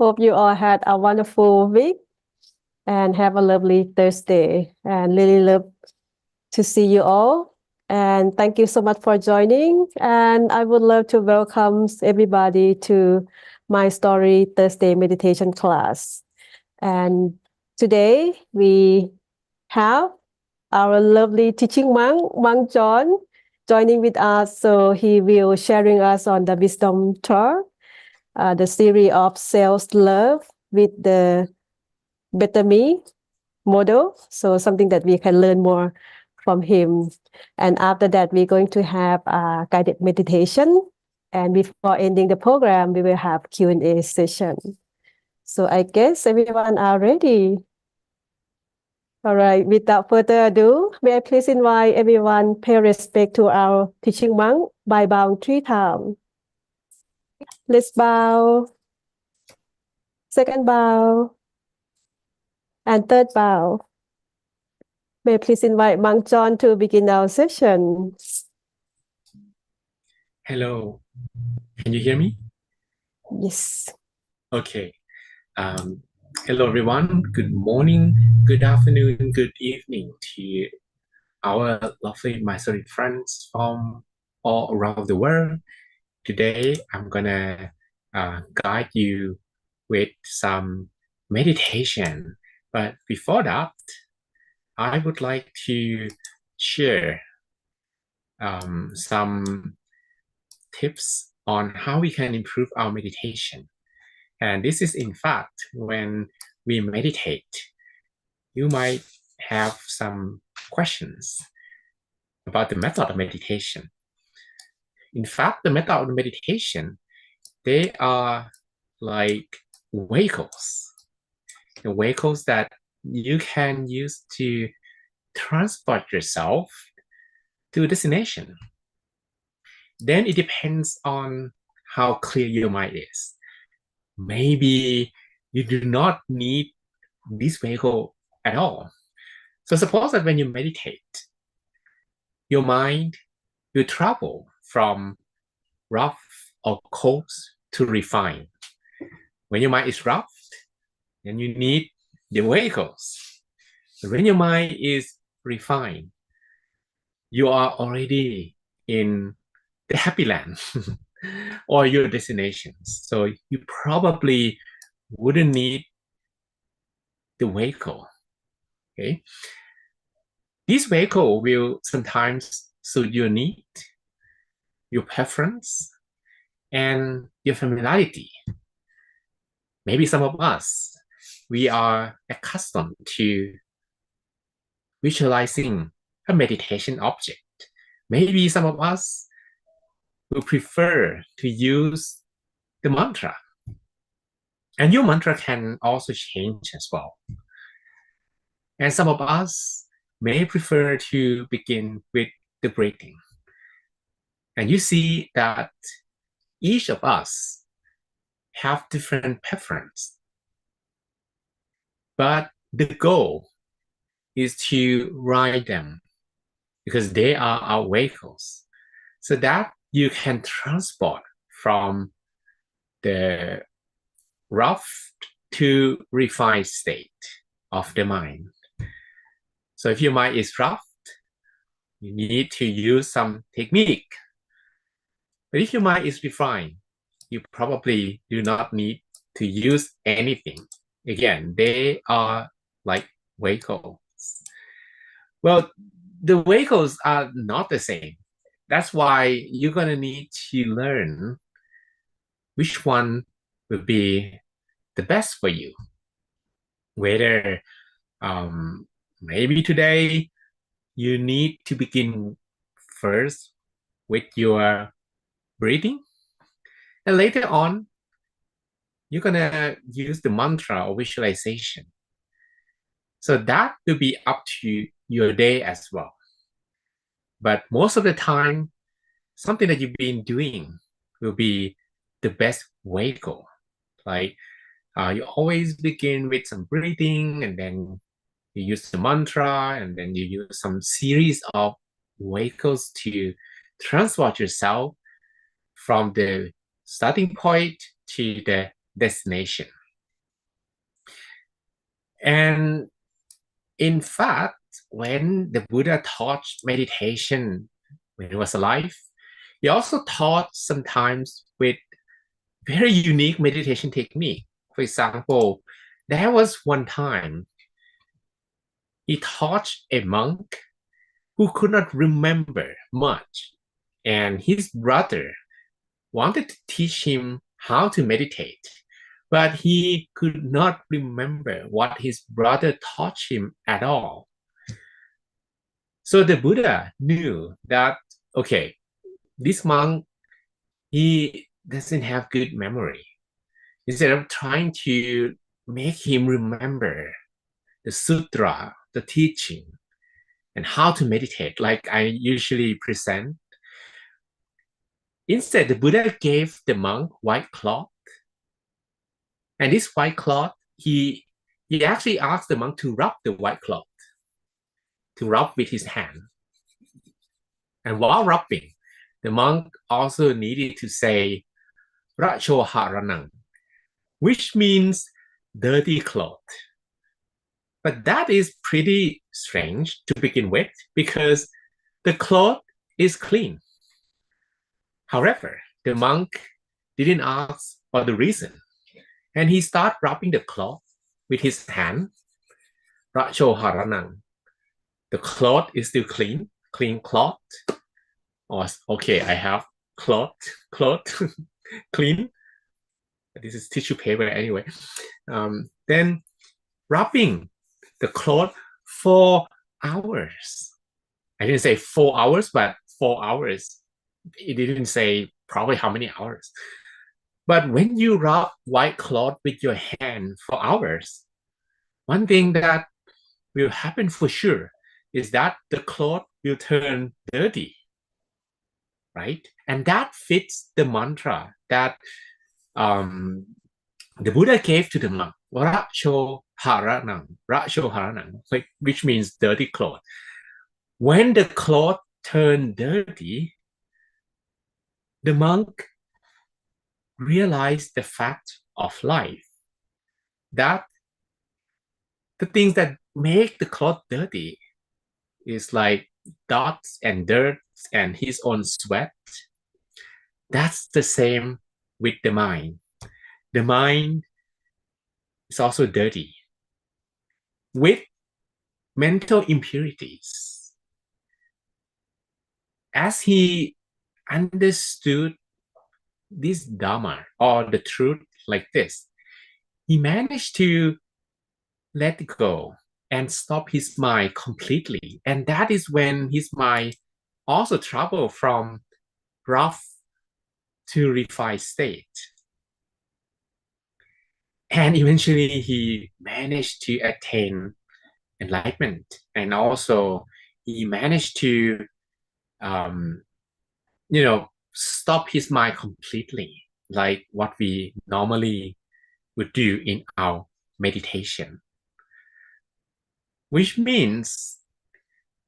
Hope you all had a wonderful week and have a lovely Thursday. And really love to see you all. And thank you so much for joining. And I would love to welcome everybody to my Story Thursday meditation class. And today we have our lovely teaching monk John, joining with us. So he will sharing us on the wisdom tour, the series of self-love with the Better Me model. So something that we can learn more from him. And after that, we're going to have a guided meditation. And before ending the program, we will have Q&A session. So I guess everyone are ready. All right, without further ado, may I please invite everyone pay respect to our teaching monk by bowing 3 times. Let's bow. Second bow. And third bow. May I please invite Monk John to begin our session. Hello, can you hear me? Yes. Okay. Hello, everyone. Good morning, good afternoon, good evening to our lovely Mysore friends from all around the world. Today, I'm gonna guide you with some meditation. But before that, I would like to share some tips on how we can improve our meditation. And this is, in fact, when we meditate, you might have some questions about the method of meditation. In fact, the method of meditation, they are like vehicles, the vehicles that you can use to transport yourself to a destination. Then it depends on how clear your mind is. Maybe you do not need this vehicle at all. So suppose that when you meditate, your mind will travel from rough or coarse to refined. When your mind is rough, then you need the vehicles. But when your mind is refined, you are already in the happy land or your destinations. So you probably wouldn't need the vehicle. Okay. This vehicle will sometimes suit your need, your preference, and your familiarity. Maybe some of us, we are accustomed to visualizing a meditation object. Maybe some of us will prefer to use the mantra. And your mantra can also change as well. And some of us may prefer to begin with the breathing. And you see that each of us have different preference. But the goal is to ride them because they are our vehicles so that you can transport from the rough to refined state of the mind. So if your mind is rough, you need to use some technique. But if your mind is refined, you probably do not need to use anything. Again, they are like vehicles. Well, the vehicles are not the same. That's why you're going to need to learn which one will be the best for you. Whether maybe today you need to begin first with your breathing, and later on, you're going to use the mantra or visualization. So that will be up to your day as well. But most of the time, something that you've been doing will be the best vehicle. Like you always begin with some breathing, and then you use the mantra, and then you use some series of vehicles to transport yourself from the starting point to the destination. And in fact, when the Buddha taught meditation when he was alive, he also taught sometimes with very unique meditation technique. For example, there was one time he taught a monk who could not remember much, and his brother wanted to teach him how to meditate, but he could not remember what his brother taught him at all. So the Buddha knew that, okay, this monk, he doesn't have good memory. Instead of trying to make him remember the sutra, the teaching, and how to meditate, like I usually present, instead the Buddha gave the monk white cloth. And this white cloth, he actually asked the monk to rub the white cloth, to rub with his hand. And while rubbing, the monk also needed to say Racho Haranang, which means dirty cloth. But that is pretty strange to begin with because the cloth is clean. However, the monk didn't ask for the reason, and he started rubbing the cloth with his hand. Racho Haranang. The cloth is still clean, clean cloth. Or okay, I have cloth, clean. This is tissue paper anyway. Then rubbing the cloth for hours. I didn't say 4 hours, but 4 hours. It didn't say probably how many hours. But when you rub white cloth with your hand for hours, one thing that will happen for sure is that the cloth will turn dirty, right? And that fits the mantra that the Buddha gave to the monk, Racho Haranang, which means dirty cloth. When the cloth turned dirty, the monk realized the fact of life, that the things that make the cloth dirty is like dots and dirt and his own sweat. That's the same with the mind. The mind is also dirty with mental impurities. As he understood this Dharma or the truth like this, he managed to let go and stop his mind completely. And that is when his mind also traveled from rough to refined state. And eventually he managed to attain enlightenment. And also he managed to, stop his mind completely, like what we normally would do in our meditation. Which means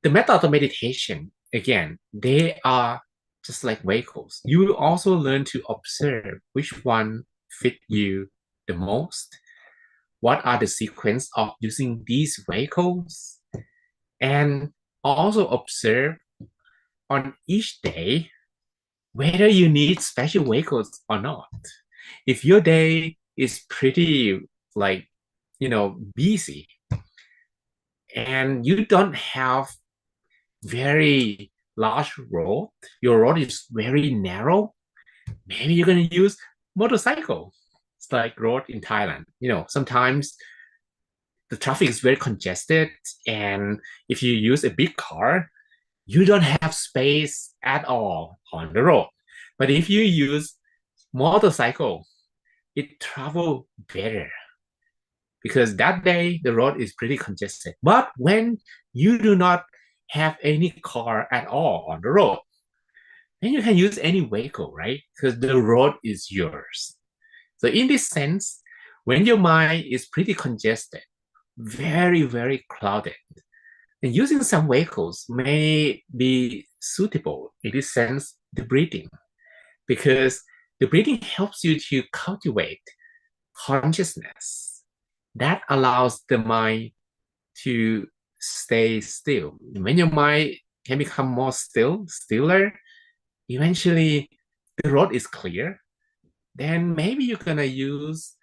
the method of meditation, again, they are just like vehicles. You will also learn to observe which one fit you the most. What are the sequence of using these vehicles? And also observe on each day whether you need special vehicles or not. If your day is pretty busy and you don't have very large road, your road is very narrow, maybe you're going to use motorcycle. It's like road in Thailand. Sometimes the traffic is very congested, and if you use a big car, you don't have space at all on the road. But if you use motorcycle, it travel better because that day the road is pretty congested. But when you do not have any car at all on the road, then you can use any vehicle, right? Because the road is yours. So in this sense, when your mind is pretty congested, very, very crowded, and using some vehicles may be suitable in this sense, the breathing, because the breathing helps you to cultivate consciousness. That allows the mind to stay still. When your mind can become more stiller, eventually the road is clear. Then maybe you're gonna use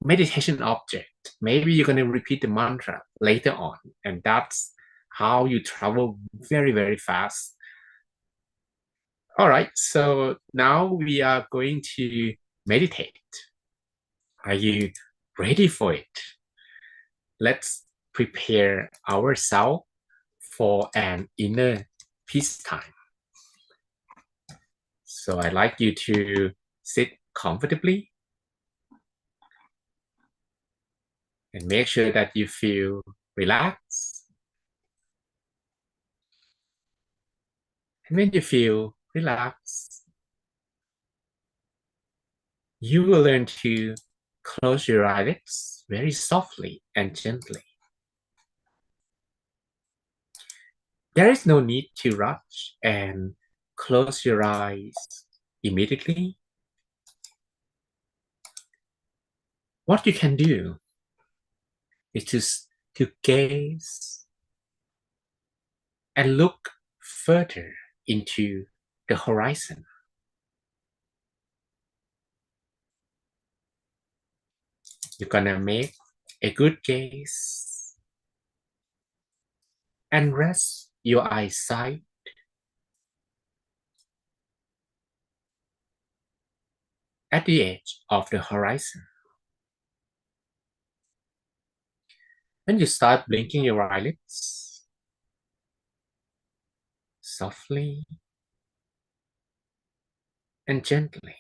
meditation object. Maybe you're gonna repeat the mantra later on, and that's how you travel very, very fast. All right, so now we are going to meditate. Are you ready for it? Let's prepare ourselves for an inner peace time. So I'd like you to sit comfortably and make sure that you feel relaxed. And when you feel relaxed, you will learn to close your eyelids very softly and gently. There is no need to rush and close your eyes immediately. What you can do is to gaze and look further into the horizon. You're gonna make a good gaze and rest your eyesight at the edge of the horizon. When you start blinking your eyelids, softly and gently,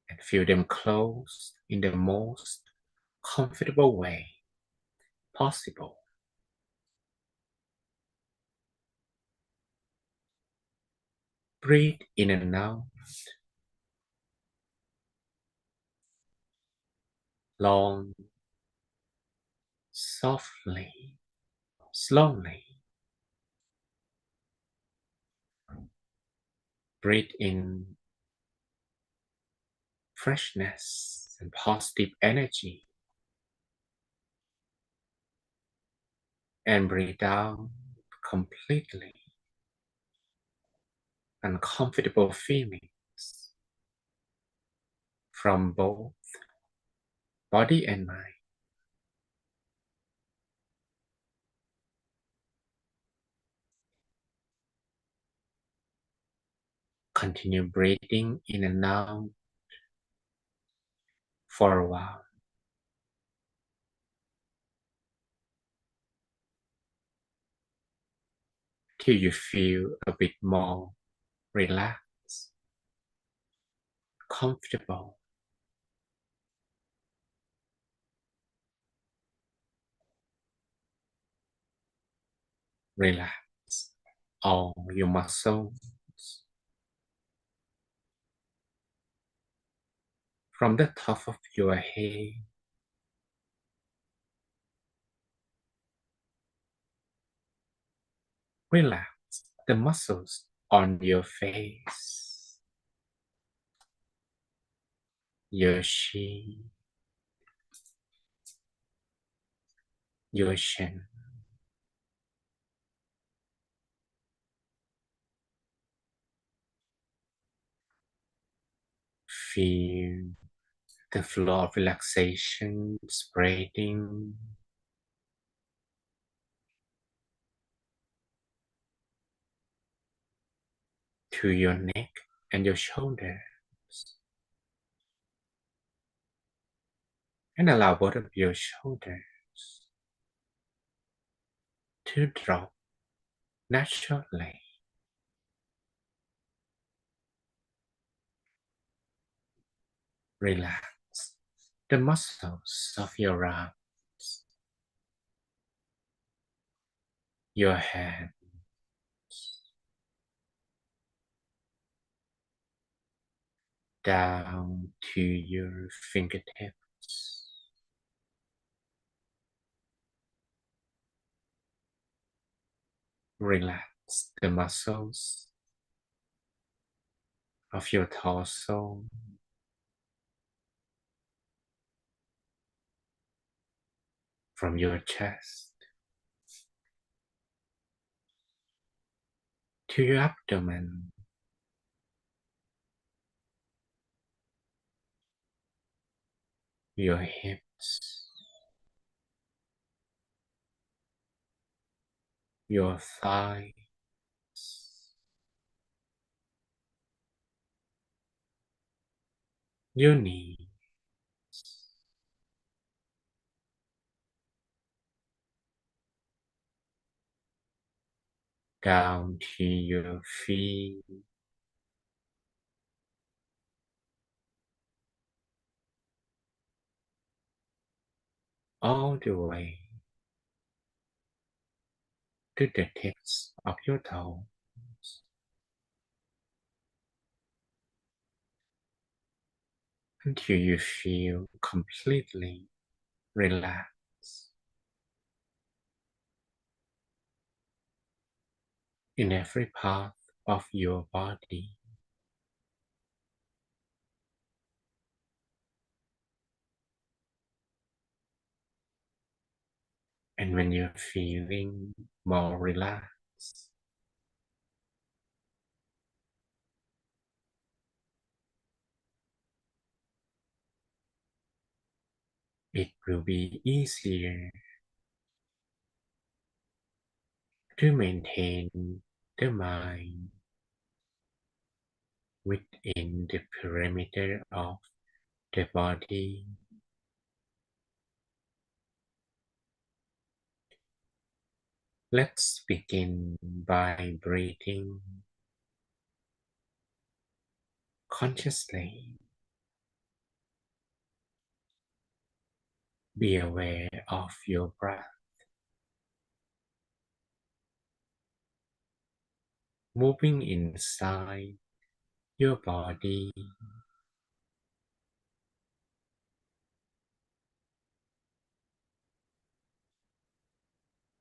and feel them close in the most comfortable way possible. Breathe in and out, long, softly, slowly. Breathe in freshness and positive energy, and breathe out completely uncomfortable feelings from both body and mind. Continue breathing in and out for a while till you feel a bit more relaxed, comfortable. Relax all your muscles from the top of your head relax the muscles on your face, your chin, your chin. Feel the flow of relaxation spreading to your neck and your shoulders, and allow both of your shoulders to drop naturally. Relax the muscles of your arms, your hands, down to your fingertips. Relax the muscles of your torso, from your chest to your abdomen, your hips, your thighs, your knees, down to your feet, all the way to the tips of your toes, until you feel completely relaxed in every part of your body. And when you're feeling more relaxed, it will be easier to maintain the mind within the perimeter of the body. Let's begin by breathing consciously. Be aware of your breath, moving inside your body.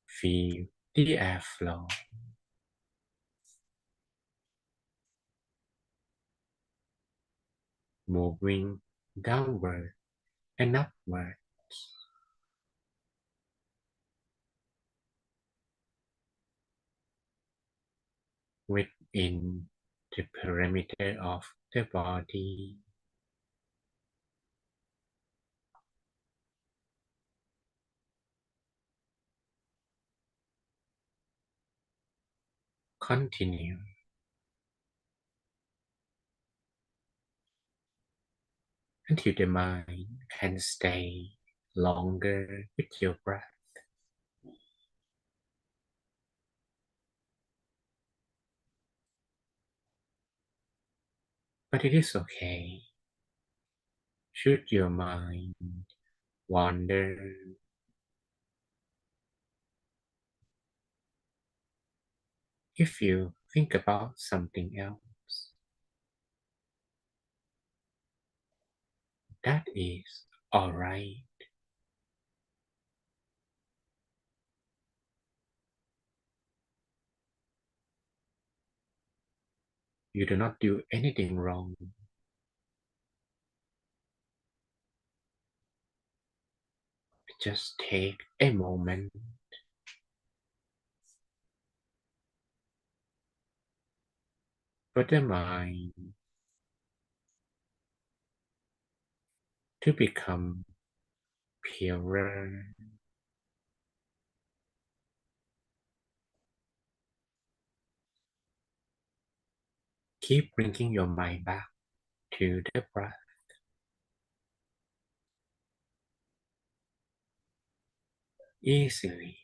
Feel the airflow moving downward and upward within the perimeter of the body. Continue until the mind can stay longer with your breath. But it is okay should your mind wander. If you think about something else, that is alright. You do not do anything wrong. Just take a moment for the mind to become purer. Keep bringing your mind back to the breath easily,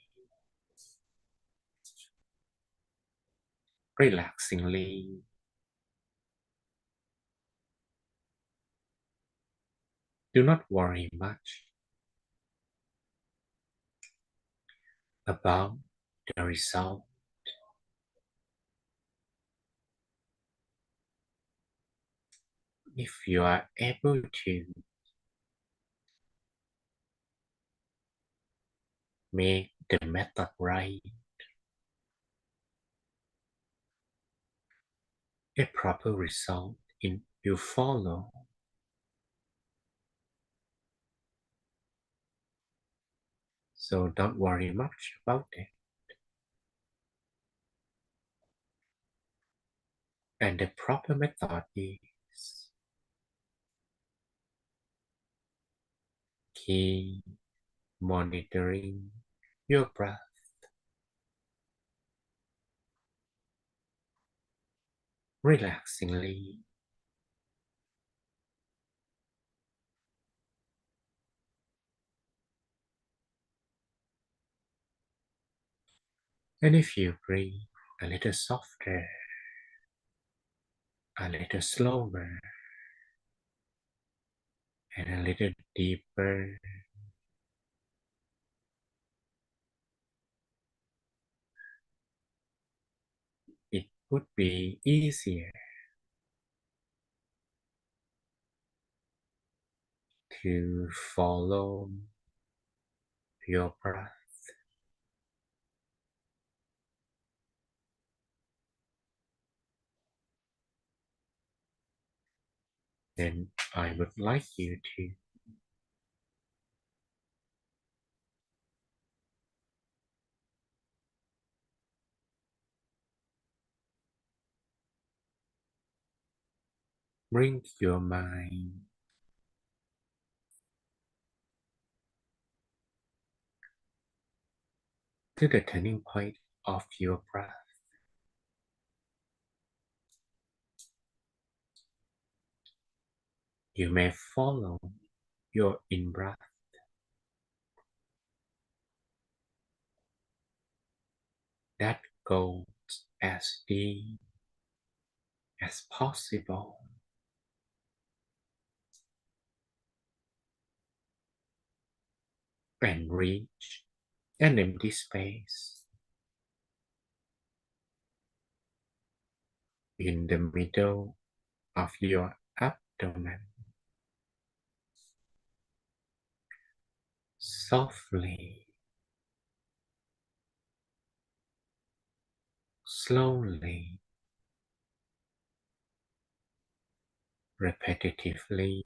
relaxingly. Do not worry much about the result. If you are able to make the method right, a proper result will follow. So don't worry much about it. And the proper method is keep monitoring your breath. Relaxingly. And if you breathe a little softer, a little slower, and a little deeper, it would be easier to follow your breath. Then I would like you to bring your mind to the turning point of your breath. You may follow your in-breath that goes as deep as possible and reach an empty space in the middle of your abdomen. Softly, slowly, repetitively,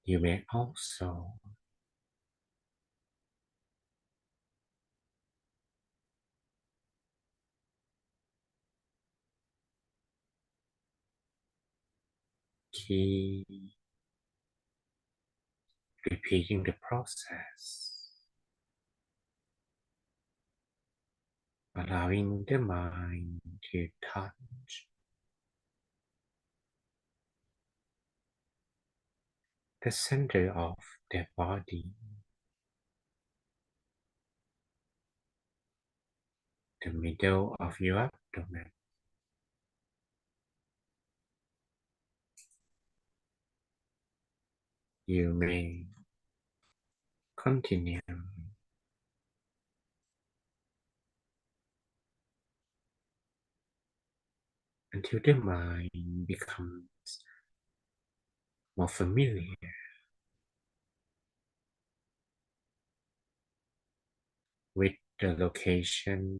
you may also keep repeating the process, allowing the mind to touch the center of the body, the middle of your abdomen. You may continue until the mind becomes more familiar with the location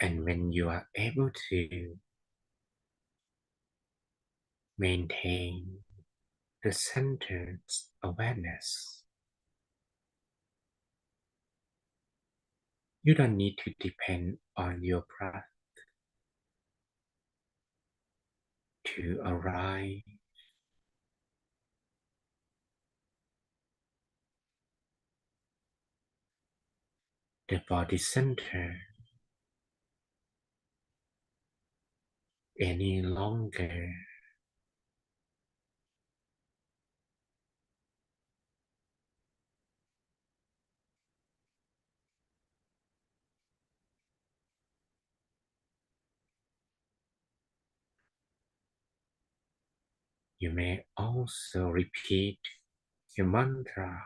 and when you are able to maintain the centered awareness, you don't need to depend on your breath to arrive the body center any longer. You may also repeat your mantra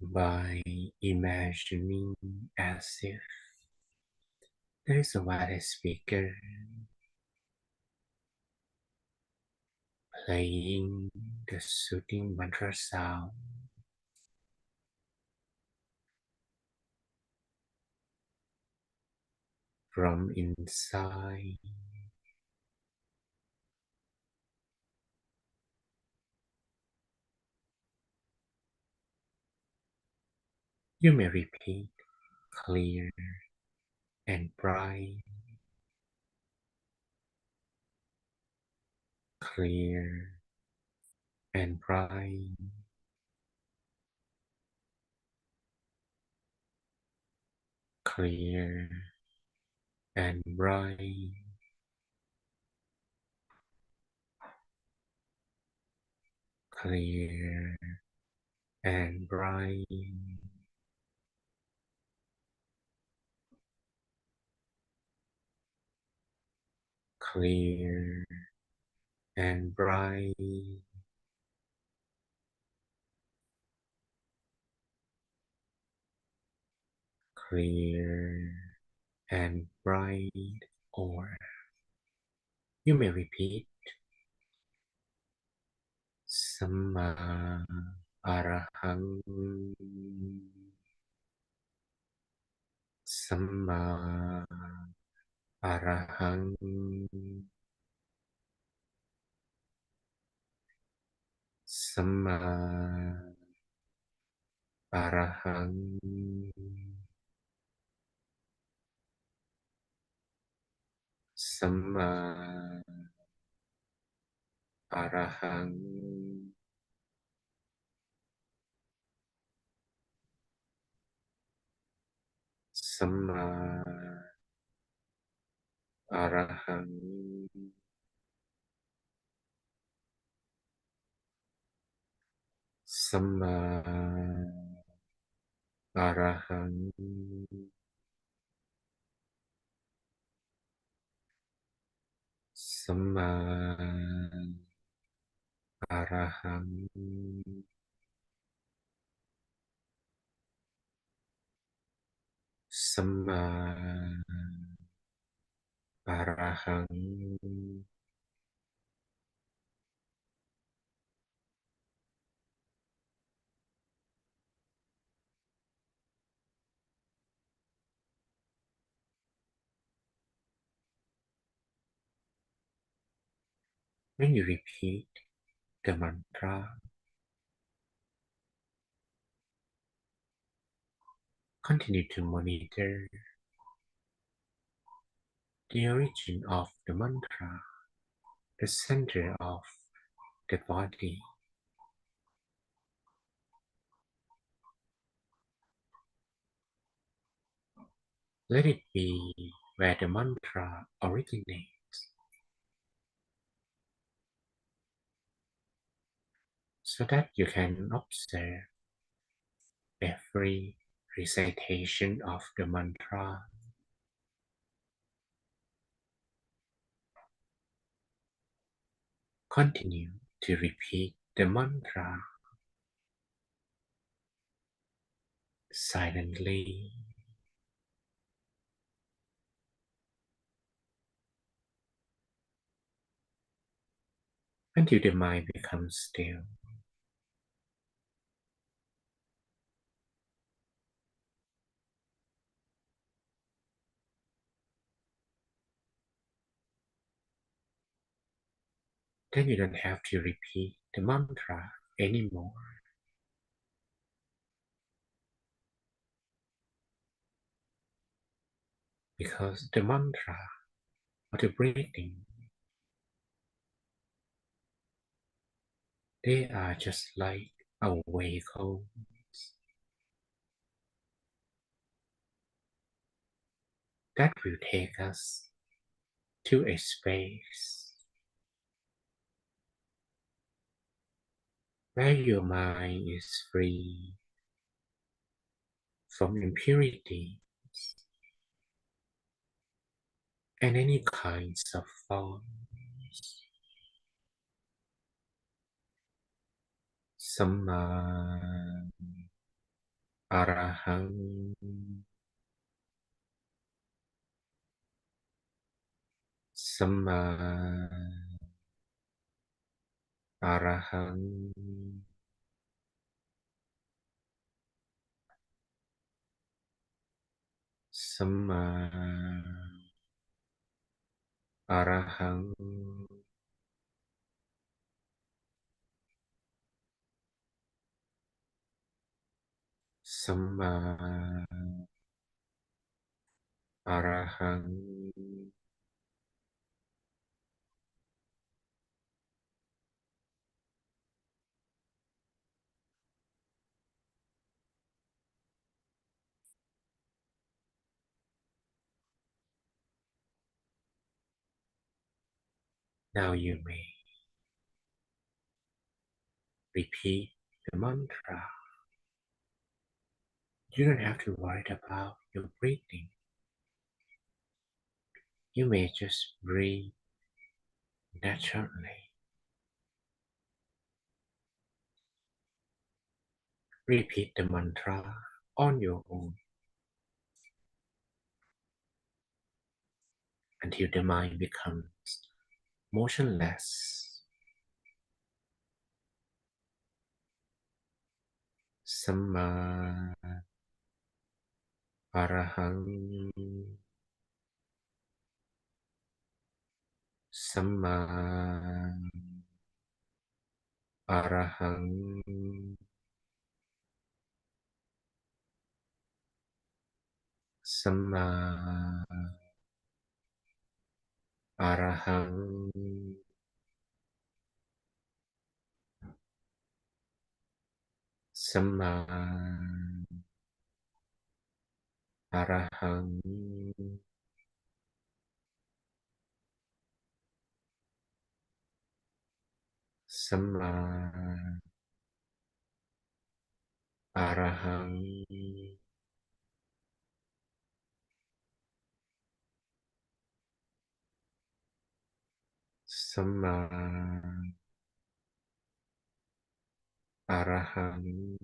by imagining as if there is a wireless speaker playing the soothing mantra sound from inside. You may repeat clear and bright, clear and bright, clear and bright, clear and bright, clear and bright, clear and bright. Or you may repeat Samma Arahang, Samma Arahang, Samma Arahang, Samma Arahang, Samma Arahang, Samma Arahang, Samma Arahang, Samma Arahang, When you repeat the mantra, continue to monitor the origin of the mantra, the center of the body. Let it be where the mantra originates, so that you can observe every recitation of the mantra. Continue to repeat the mantra silently until the mind becomes still. Then you don't have to repeat the mantra anymore, because the mantra or the breathing, they are just like a vehicle that will take us to a space where your mind is free from impurity and any kinds of thoughts. Samma Arahang Samma Arahang Samma Arahang Samma Arahang Now you may repeat the mantra. You don't have to worry about your breathing. You may just breathe naturally. Repeat the mantra on your own until the mind becomes motionless. Samma Arahang Samma Arahang Samma Arahang Samma Arahang Samma Arahang Samma Arahang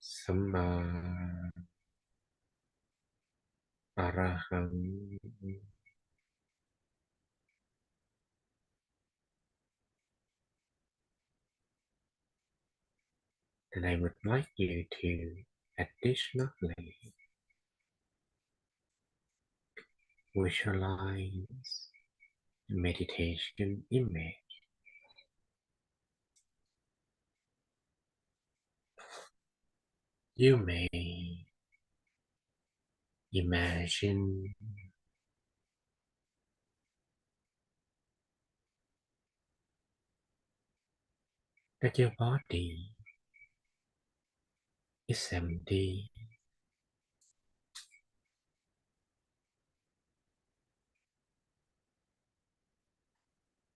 Samma Arahang. And I would like you to additionally visualize the meditation image. You may imagine that your body is empty,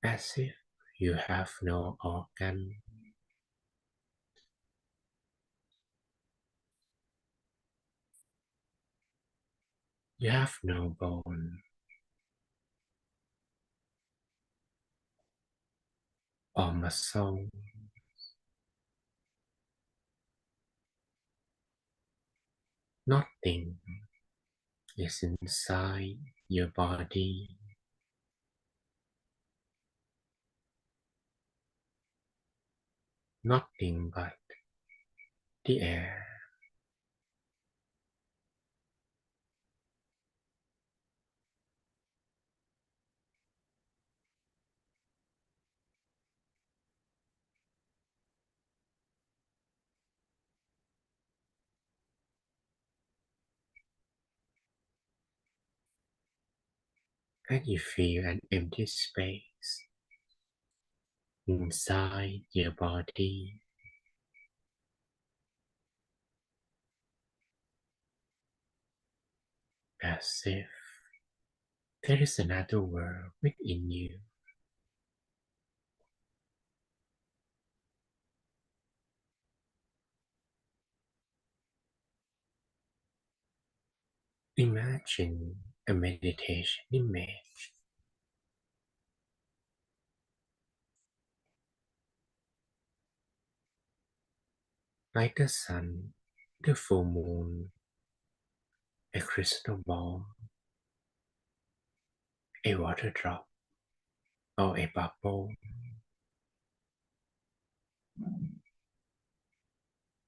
as if you have no organ, you have no bone or muscle. Nothing is inside your body. Nothing but the air. And you feel an empty space inside your body. as if there is another world within you. Imagine a meditation image like the sun, the full moon, a crystal ball, a water drop, or a bubble.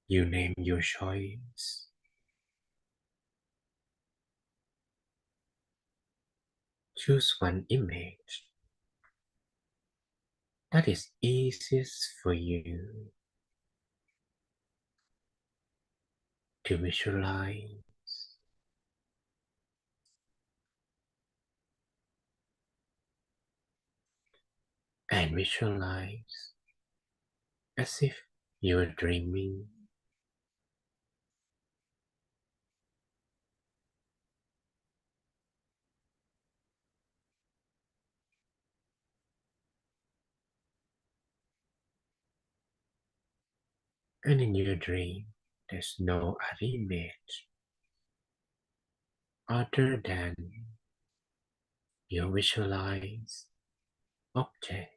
You name your choice. Choose one image that is easiest for you to visualize and visualize as if you're dreaming. And in your dream, there's no other image other than your visualized object.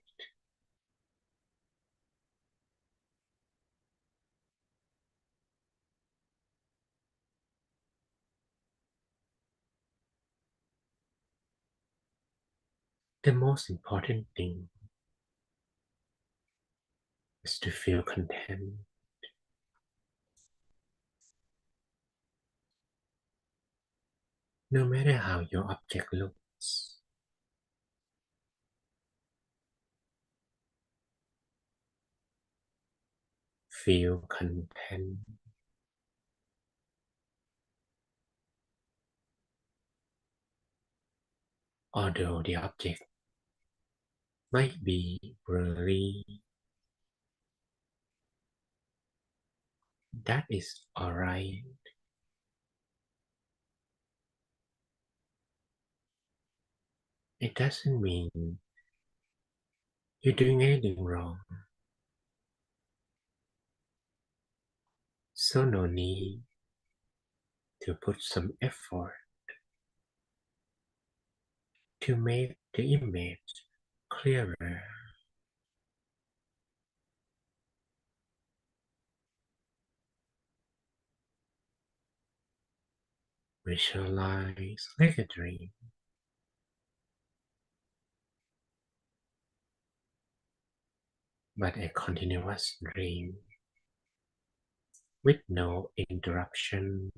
The most important thing is to feel content. No matter how your object looks, feel content. Although the object might be blurry, that is alright. It doesn't mean you're doing anything wrong. So no need to put some effort to make the image clearer. Visualize like a dream, but a continuous dream with no interruption.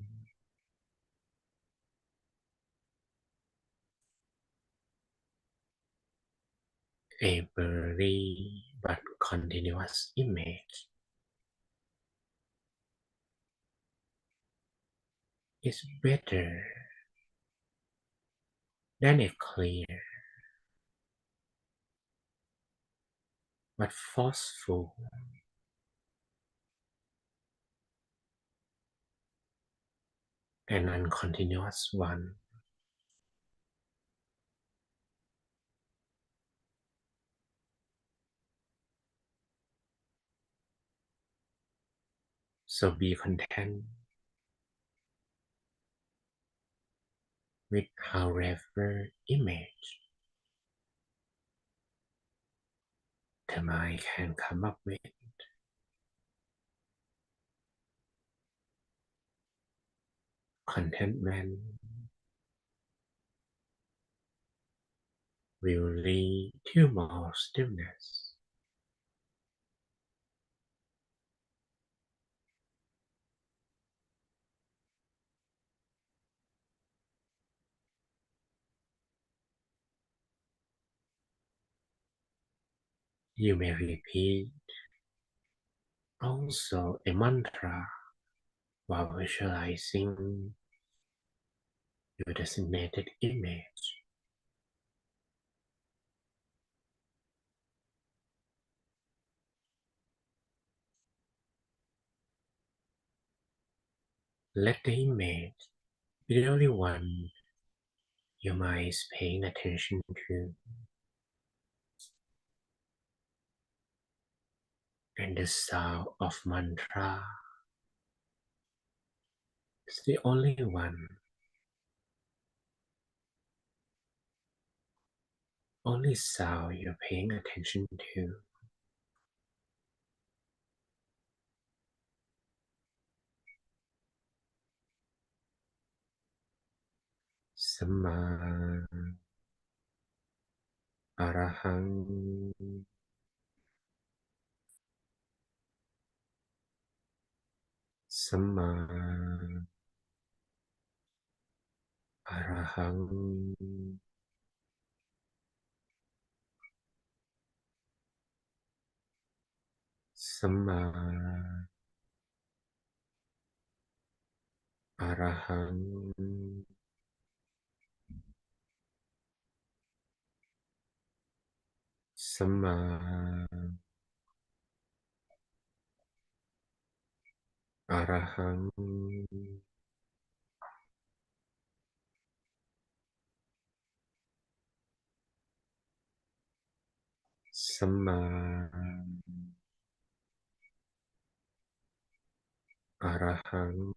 A blurry but continuous image is better than a clear but forceful and uncontinuous one. So be content with however image the mind can come up with. Contentment will lead to more stillness. You may repeat also a mantra while visualizing your designated image. Let the image be the only one your mind is paying attention to, and the sound of mantra is the only one, only sound you're paying attention to. Sama Arahang Sama Arahang Sama Arahang Sama Arahang Sama Arahang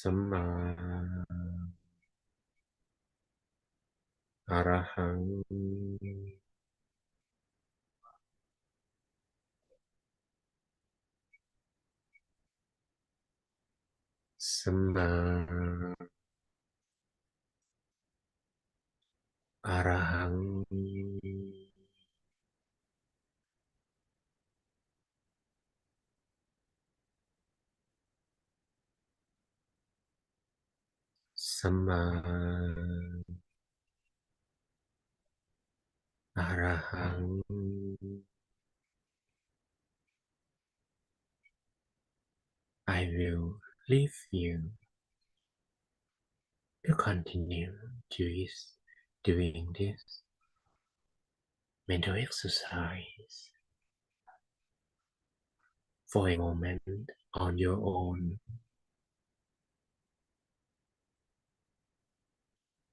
Sama Arahang Sama Arahang Sama Arahang I will leave you to continue doing this mental exercise for a moment on your own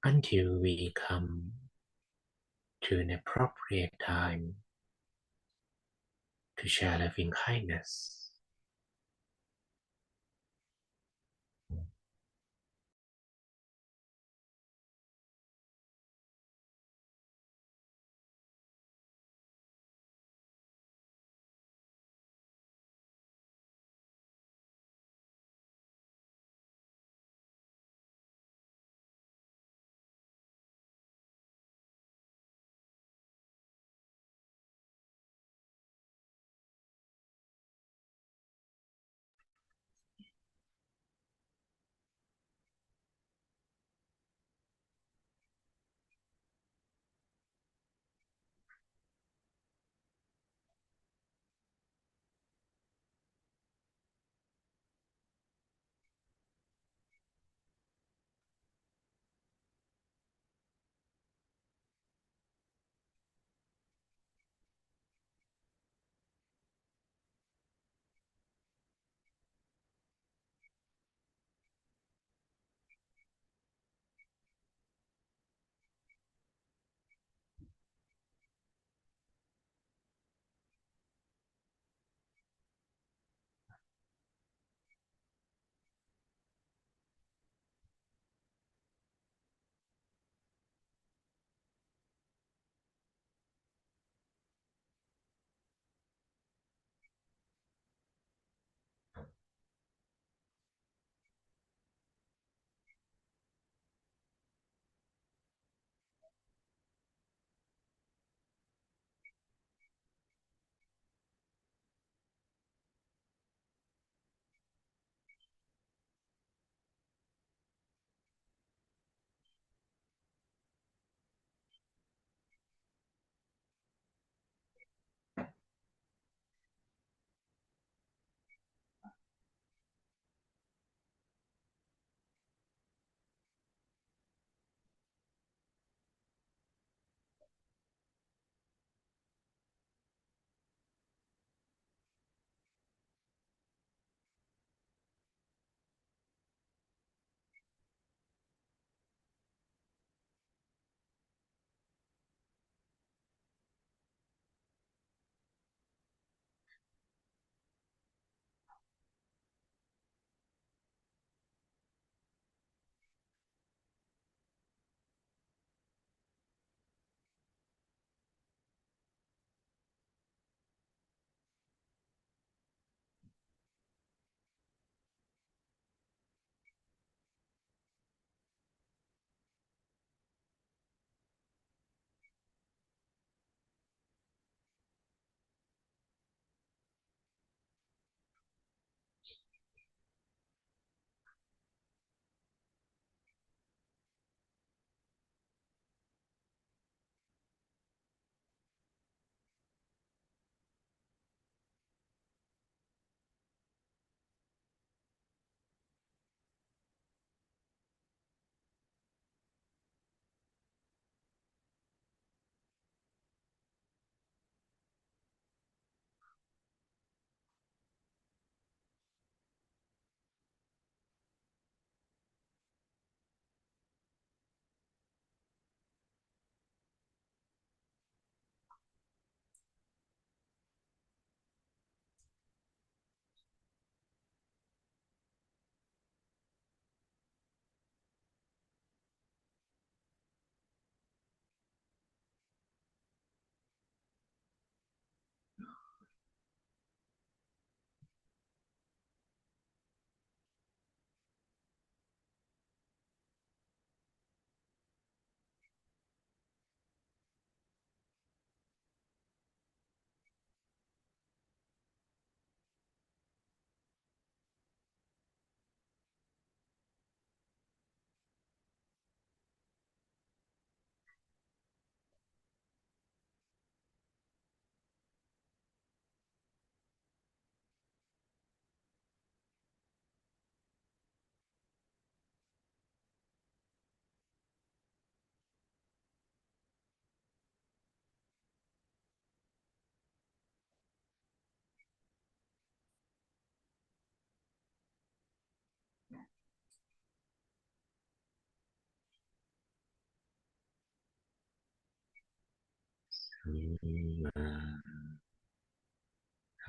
until we come to an appropriate time to share loving kindness.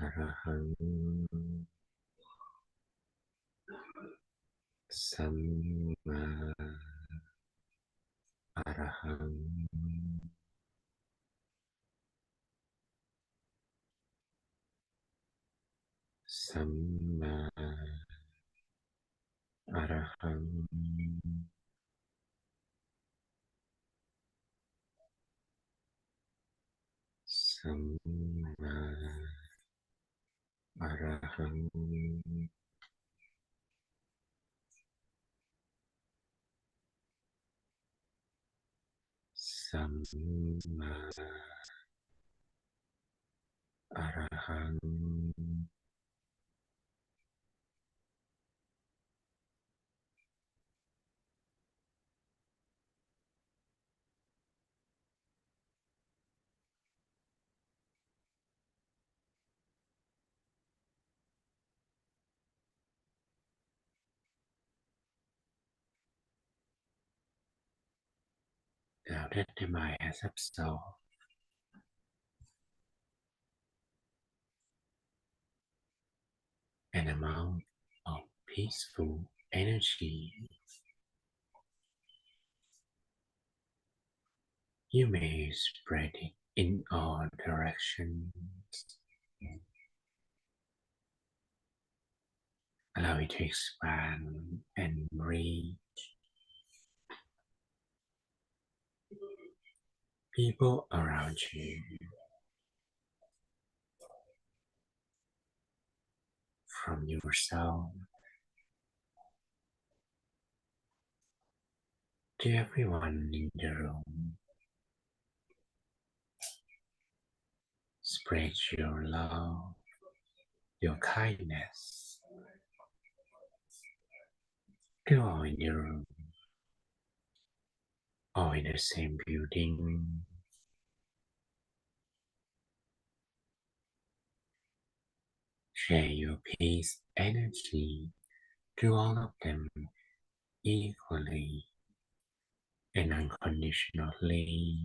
อรหังสัมมาอรหังสัมมาอรหังสัมมาอรหังสัมมาอรหังNow that the mind has absorbed an amount of peaceful energy, you may spread it in all directions. Allow it to expand and reach people around you, from yourself to everyone in the room. Spread your love, your kindness to all in the room, all in the same building. Share your peace energy to all of them equally and unconditionally.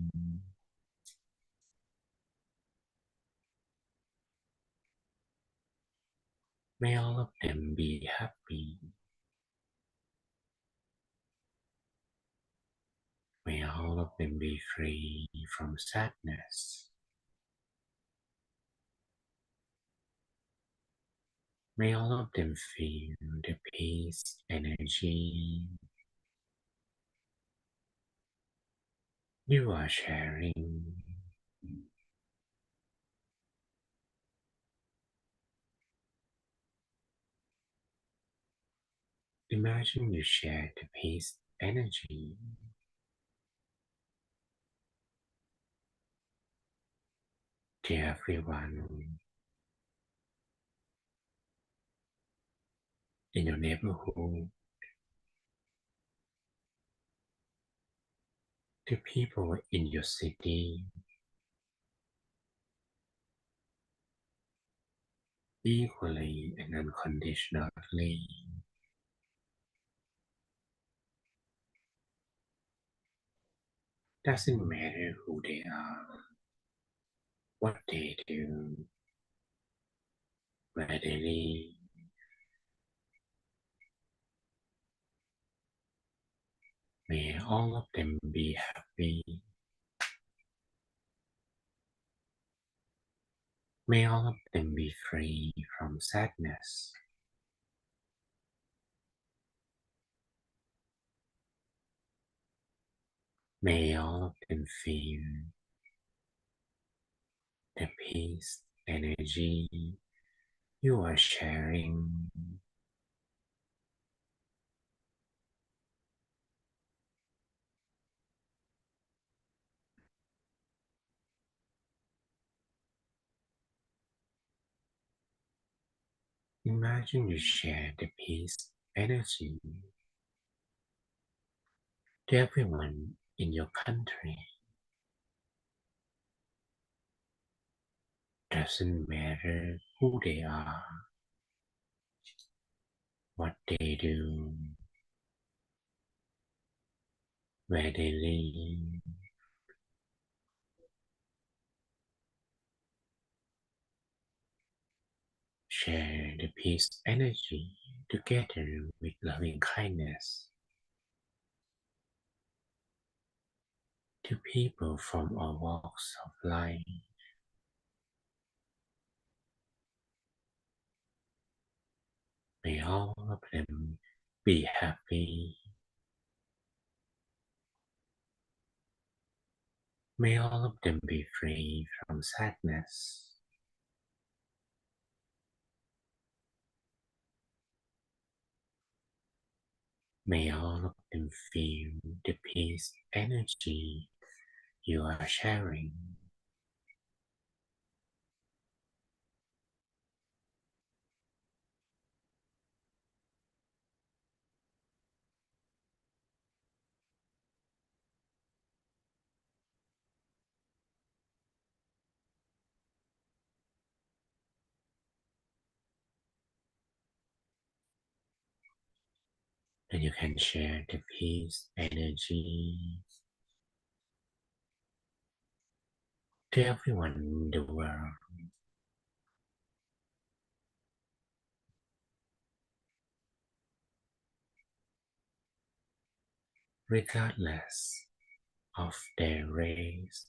May all of them be happy. May all of them be free from sadness. May all of them feel the peace energy you are sharing. Imagine you share the peace energy to everyone in your neighborhood, to people in your city, equally and unconditionally. Doesn't matter who they are, what they do, where they live. May all of them be happy. May all of them be free from sadness. May all of them feel the peace energy you are sharing. Imagine you share the peace energy to everyone in your country. Doesn't matter who they are, what they do, where they live. share the peace energy together with loving kindness to people from all walks of life. May all of them be happy. May all of them be free from sadness. May all of them feel the peace energy you are sharing. And you can share the peace energy to everyone in the world, regardless of their race,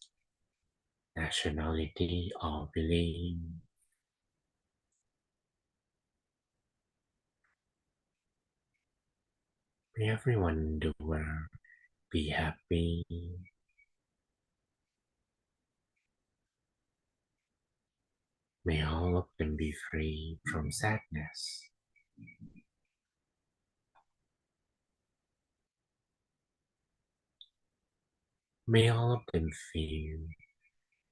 nationality, or belief. May everyone in the world be happy. May all of them be free from sadness. May all of them feel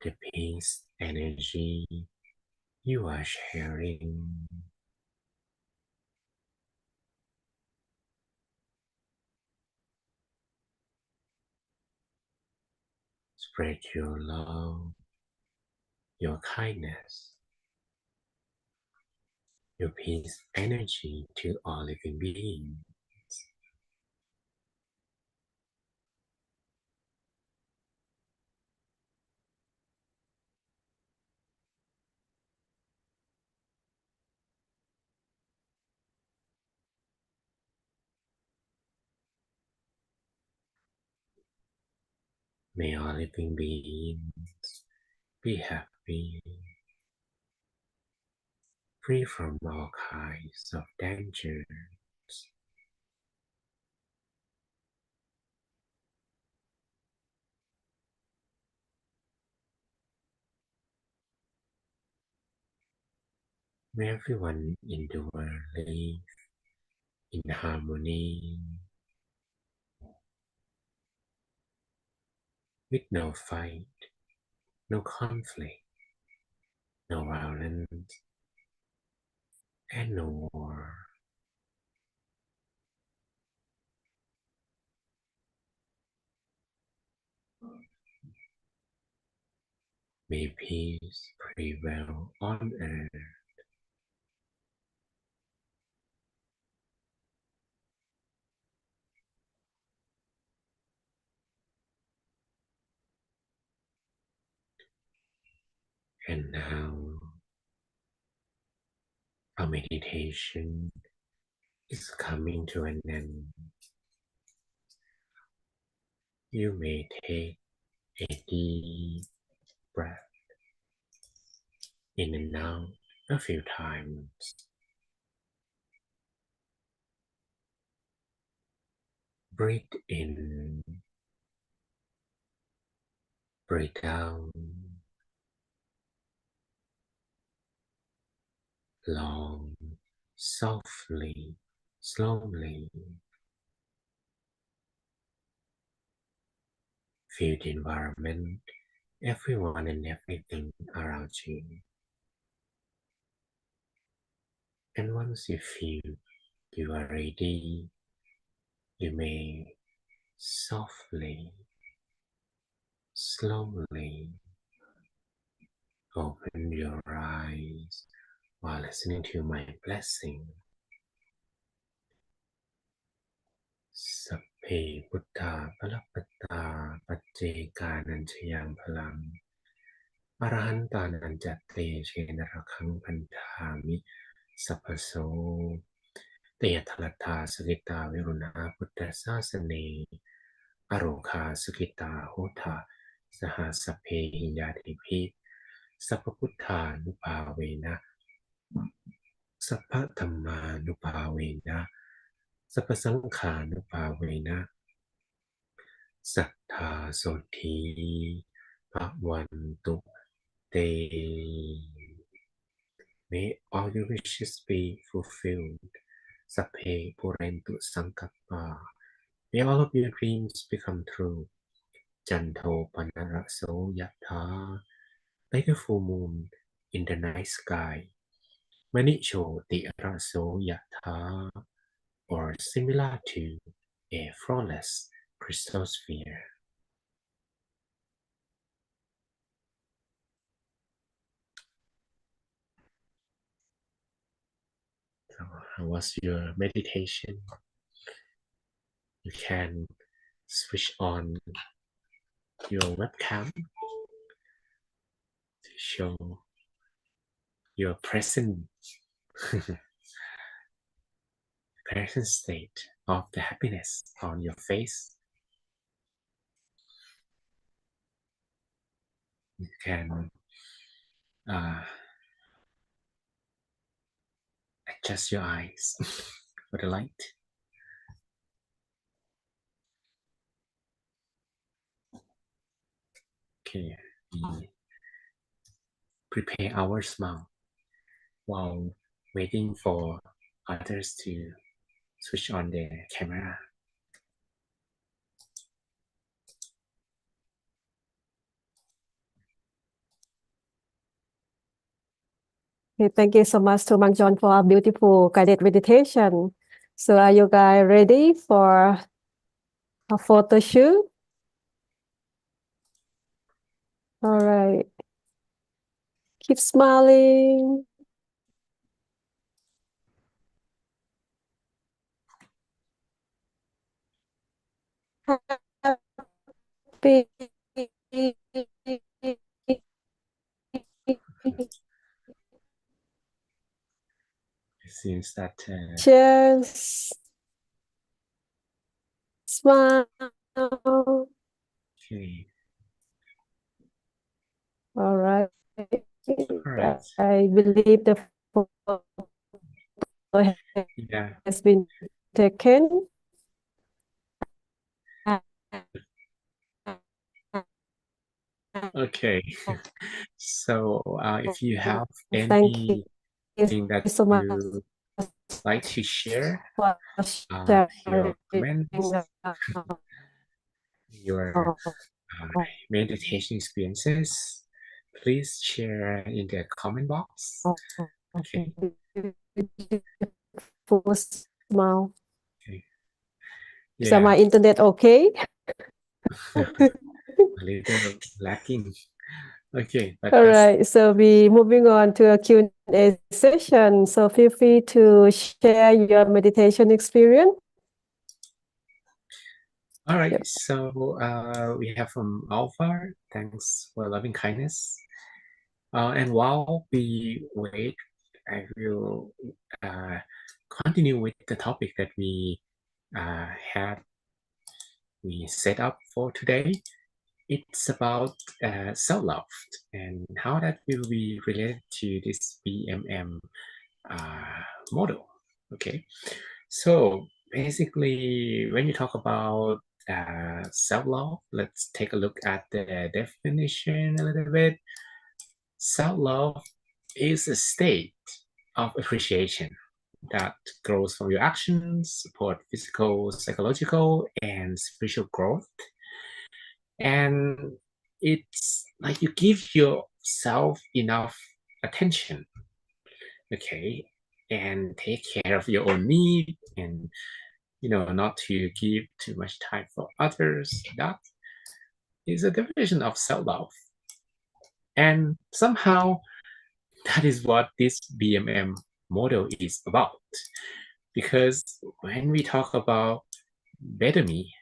the peace energy you are sharing. Spread your love, your kindness, your peace energy to all living beings. May all living beings be happy, free from all kinds of dangers. May everyone in the world live in harmony, with no fight, no conflict, no violence, and no war. May peace prevail on earth. And now, our meditation is coming to an end. You may take a deep breath in and out a few times. Breathe in, breathe out, long, softly, slowly. Feel the environment, everyone and everything around you. And once you feel you are ready, you may softly, slowly open your eyes while listening to my blessing. สัพเพพุทธาภลปัตตาปัจเจกานัญชยังพลังอรหันตานันจัตเตเชนะระคังพันธามิ สัพพโสเตทลัตถาสกิตาวิรุณาพุทธศาสเนอโรคาสกิตาโหทาสหสพเพหิยาติภิสัพพพุทธานุภาเวนะสัพพธรรมานุภาเวนะสัพพสังฆานุภาเวนะสัทธาโสธีภวันตุเต May all your wishes be fulfilled. Sapphe Purentu Sankappa. May all of your dreams become true. Janto Panaraso Yatha. Like a full moon in the night sky. Manicho the Araso Yatha. Or similar to a flawless crystal sphere. So, how was your meditation? You can switch on your webcam to show your present present state of the happiness on your face. You can adjust your eyes for the light. Okay, we prepare our smile while waiting for others to switch on their camera. Okay, thank you so much to Mang John for a beautiful guided meditation. So are you guys ready for a photo shoot? All right. Keep smiling. Happy. It seems that Cheers. Smile. okay. All right. All right. I believe the photo Yeah. has been taken. Okay. So if you have Thank you anything that so much you like to share, for your sharing. comments, your meditation experiences, please share in the comment box. Okay. Full smile. Okay. Is Yeah, my internet okay? a little lacking. Okay, but All that's right, so we moving on to a Q&A session. So feel free to share your meditation experience. all right. Yep. So we have from Alpha. Thanks for loving kindness. And while we wait, I will continue with the topic that we set up for today. It's about self-love and how that will be related to this BMM model. Okay, so basically, when you talk about self-love, let's take a look at the definition a little bit. Self-love is a state of appreciation that grows from your actions, support physical, psychological, and spiritual growth. And it's like you give yourself enough attention, okay, and take care of your own need, and not to give too much time for others. That is a definition of self-love. And somehow that is what this BMM model is about. Because when we talk about better me,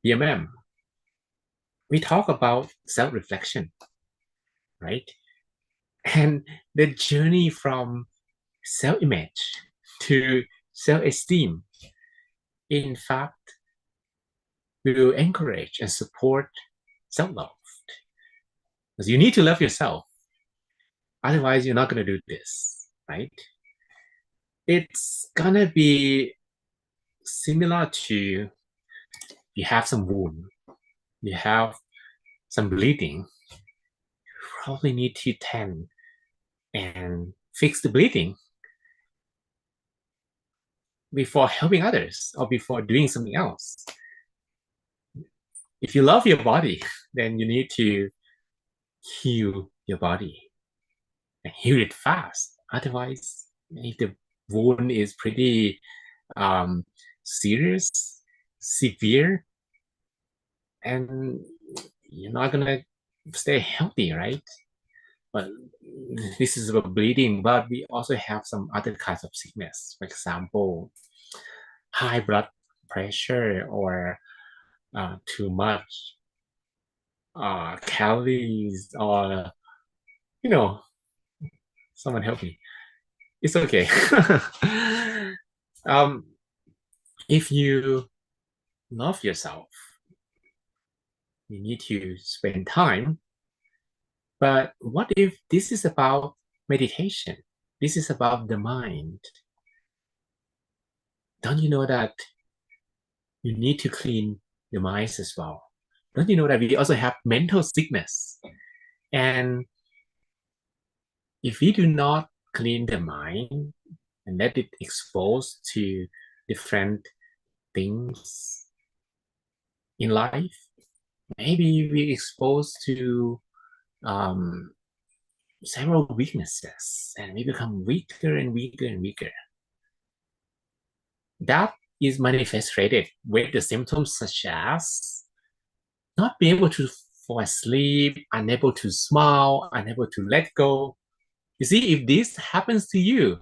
BMM, we talk about self-reflection, right? And the journey from self-image, to self-esteem, in fact, will encourage and support self-love. Because you need to love yourself. Otherwise, you're not going to do this, right? It's going to be similar to you have some wound, you have some bleeding, you probably need to tend and fix the bleeding before helping others or before doing something else. If you love your body, then you need to heal your body and heal it fast. Otherwise, if the wound is pretty serious, severe, and you're not gonna stay healthy, right? But this is about bleeding, but we also have some other kinds of sickness. For example, high blood pressure or too much calories, or someone help me. It's okay. If you love yourself, you need to spend time. But what if this is about meditation? This is about the mind. Don't you know that you need to clean the mind as well? Don't you know that we also have mental sickness? And if we do not clean the mind and let it expose to different things in life, maybe we exposed to several weaknesses and we become weaker and weaker and weaker. That is manifested with the symptoms such as not being able to fall asleep, unable to smile, unable to let go. You see, if this happens to you,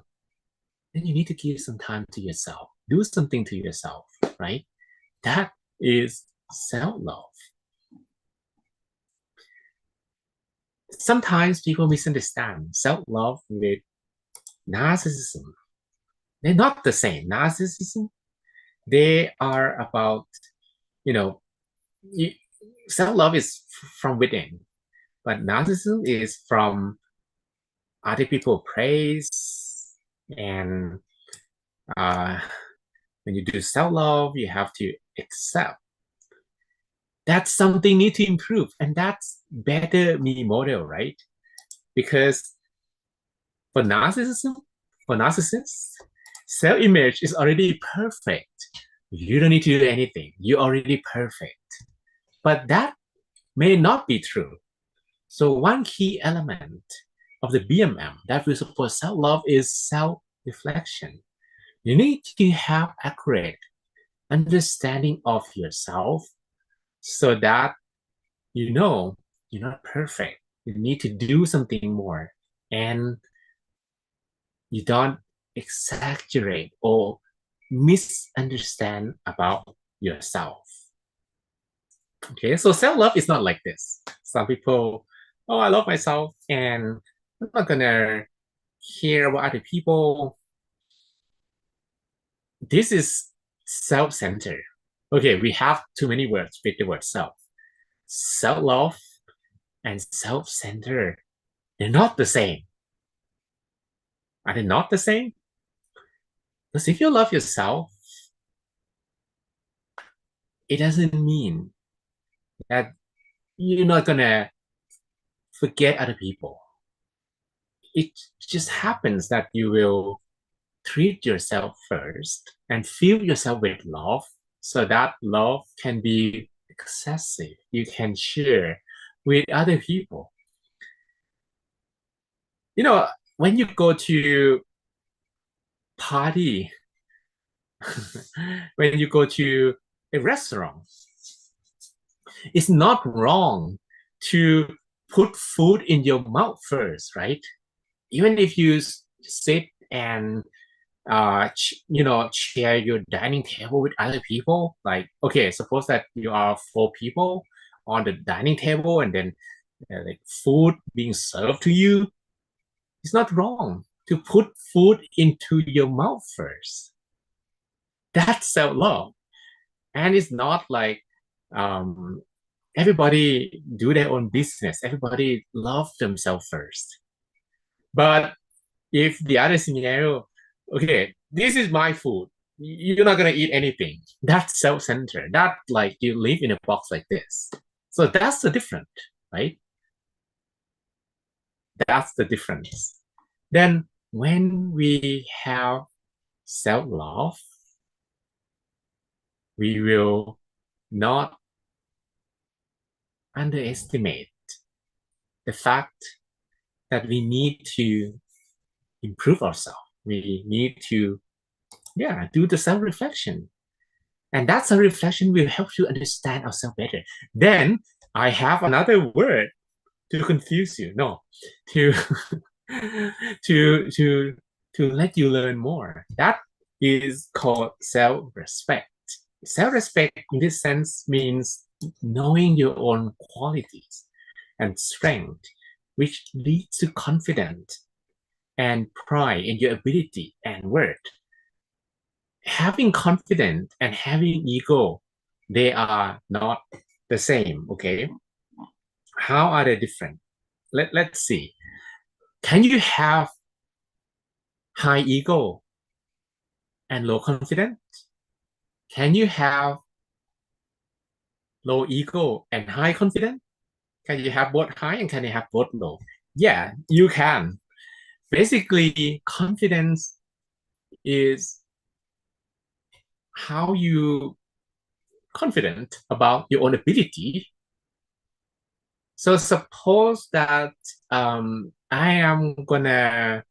then you need to give some time to yourself. Do something to yourself, right? That is self-love. Sometimes people misunderstand self-love with narcissism. They're not the same. Narcissism, they are about, self-love is from within, but narcissism is from other people praise. And when you do self-love, you have to accept. That's something need to improve, and that's better me model, right? Because for narcissists, self-image is already perfect. You don't need to do anything. You're already perfect. But that may not be true. So one key element of the BMM that will support self-love is self-reflection. You need to have accurate understanding of yourself so that you know you're not perfect. You need to do something more, and you don't exaggerate or misunderstand about yourself. Okay, so self-love is not like this. Some people, oh, I love myself and I'm not gonna care about other people. This is self-centered. Okay, we have too many words with the word self. Self-love and self-centered, they're not the same. Are they not the same? Because if you love yourself, it doesn't mean that you're not gonna forget other people. It just happens that you will treat yourself first and fill yourself with love so that love can be excessive. You can share with other people. When you go to party, when you go to a restaurant, it's not wrong to put food in your mouth first, right? Even if you sit and share your dining table with other people. Like, okay, suppose that you are 4 people on the dining table, and then like food being served to you. It's not wrong to put food into your mouth first. That's self-love. And it's not like everybody do their own business. Everybody love themselves first. But if the other scenario, okay, this is my food. You're not gonna eat anything. That's self-centered. That like you live in a box like this. So that's the difference, right? That's the difference. Then when we have self-love, we will not underestimate the fact that we need to improve ourselves. We need to, do the self-reflection. And that self-reflection will help you understand ourselves better. Then I have another word to confuse you. No, to to let you learn more. That is called self-respect. Self-respect in this sense means knowing your own qualities and strength, which leads to confidence and pride in your ability and worth. Having confidence and having ego, they are not the same, okay? How are they different? Let's see. Can you have high ego and low confidence? Can you have low ego and high confidence? Can you have both high and can you have both low? Yeah, you can. Basically, confidence is how you confident about your own ability. So suppose that I am gonna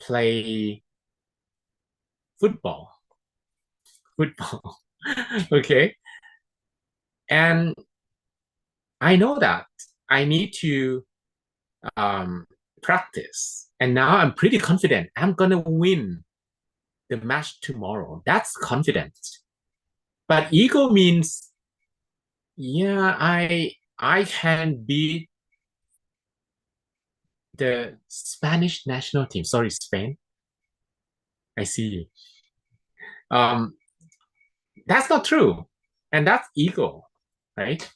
play football, okay, and I know that I need to practice, and now I'm pretty confident I'm gonna win the match tomorrow. That's confidence. But ego means, yeah, I can beat the Spanish national team. Sorry, Spain. I see. Um, that's not true, and that's ego, right?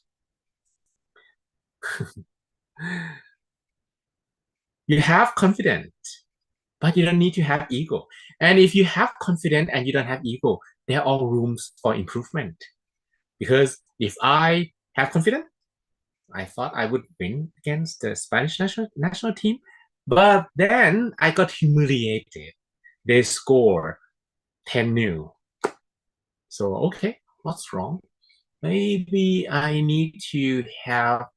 You have confidence, but you don't need to have ego. And if you have confidence and you don't have ego, there are all rooms for improvement. Because if I have confidence, I thought I would win against the Spanish national team, but then I got humiliated. They score 10-0. So, okay, what's wrong? Maybe I need to have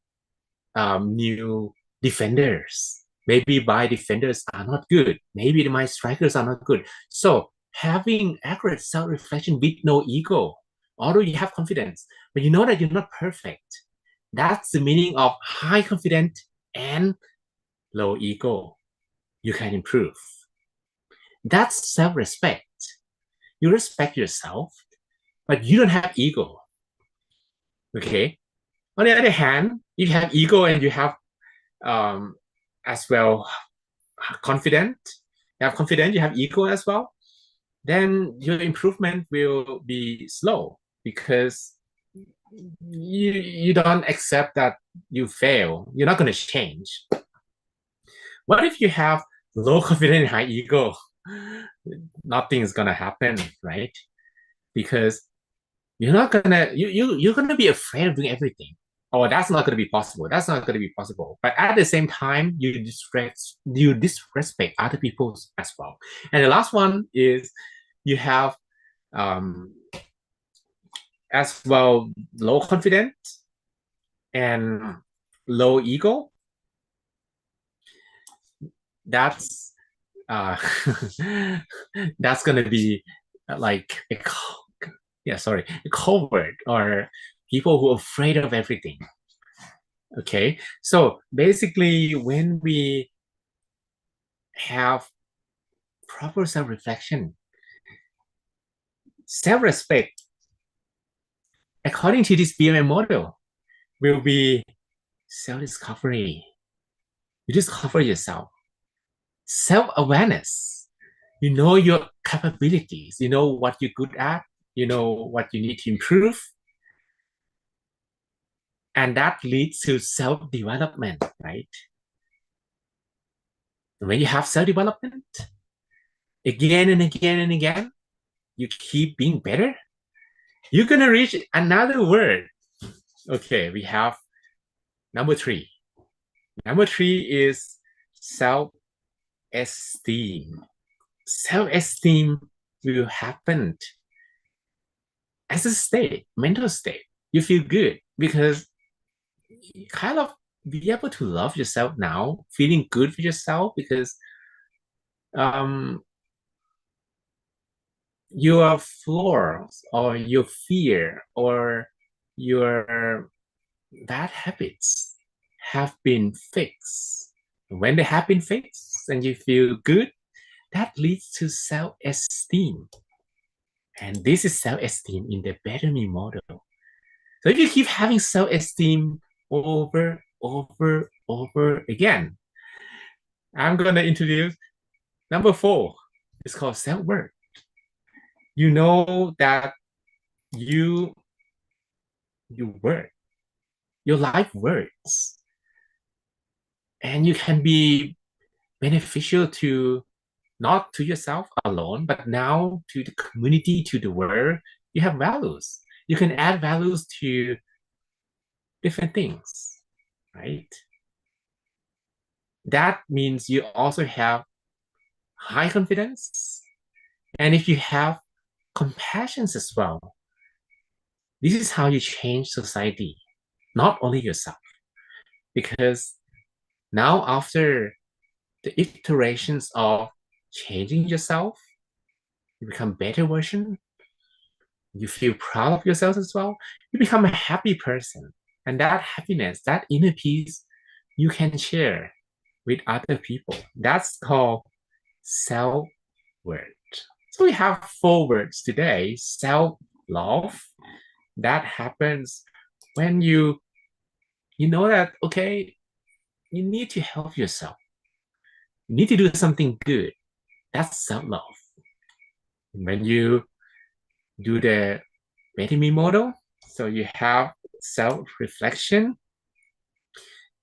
new defenders. Maybe my defenders are not good. Maybe my strikers are not good. So having accurate self-reflection with no ego, although you have confidence, but you know that you're not perfect. That's the meaning of high confidence and low ego. You can improve. That's self-respect. You respect yourself, but you don't have ego. Okay. On the other hand, if you have ego and you have as well confident, you have ego as well, then your improvement will be slow because you don't accept that you fail. You're not going to change. What if you have low confidence and high ego? Nothing is going to happen, right? Because you're gonna be afraid of doing everything. Oh, that's not gonna be possible. That's not gonna be possible. But at the same time, you disrespect other people as well. And the last one is you have as well low confidence and low ego. That's that's gonna be like a coward or people who are afraid of everything. Okay, so basically when we have proper self-reflection, self-respect, according to this BMM model, will be self-discovery. You discover yourself. self-awareness. You know your capabilities. You know what you're good at. You know what you need to improve. And that leads to self-development, right? When you have self-development, again and again and again, you keep being better, you're going to reach another word. Okay, we have number 3. Number 3 is self-esteem. Self-esteem will happen as a state, mental state. You feel good because you kind of be able to love yourself now, feeling good for yourself because your flaws or your fear or your bad habits have been fixed. When they have been fixed and you feel good, that leads to self-esteem. And this is self-esteem in the better me model. So if you keep having self-esteem over again, I'm going to introduce number 4. It's called self-worth. You know that you work, your life works, and you can be beneficial to not to yourself alone, but now to the community, to the world. You have values. You can add values to different things, right? That means you also have high confidence. And if you have compassion as well, this is how you change society, not only yourself. Because now after the iterations of changing yourself, you become a better version, you feel proud of yourself as well, you become a happy person. And that happiness, that inner peace, you can share with other people. That's called self-worth. So we have 4 words today. Self-love. That happens when you know that, okay, you need to help yourself. You need to do something good. That's self-love. When you do the Better Me model, so you have self-reflection,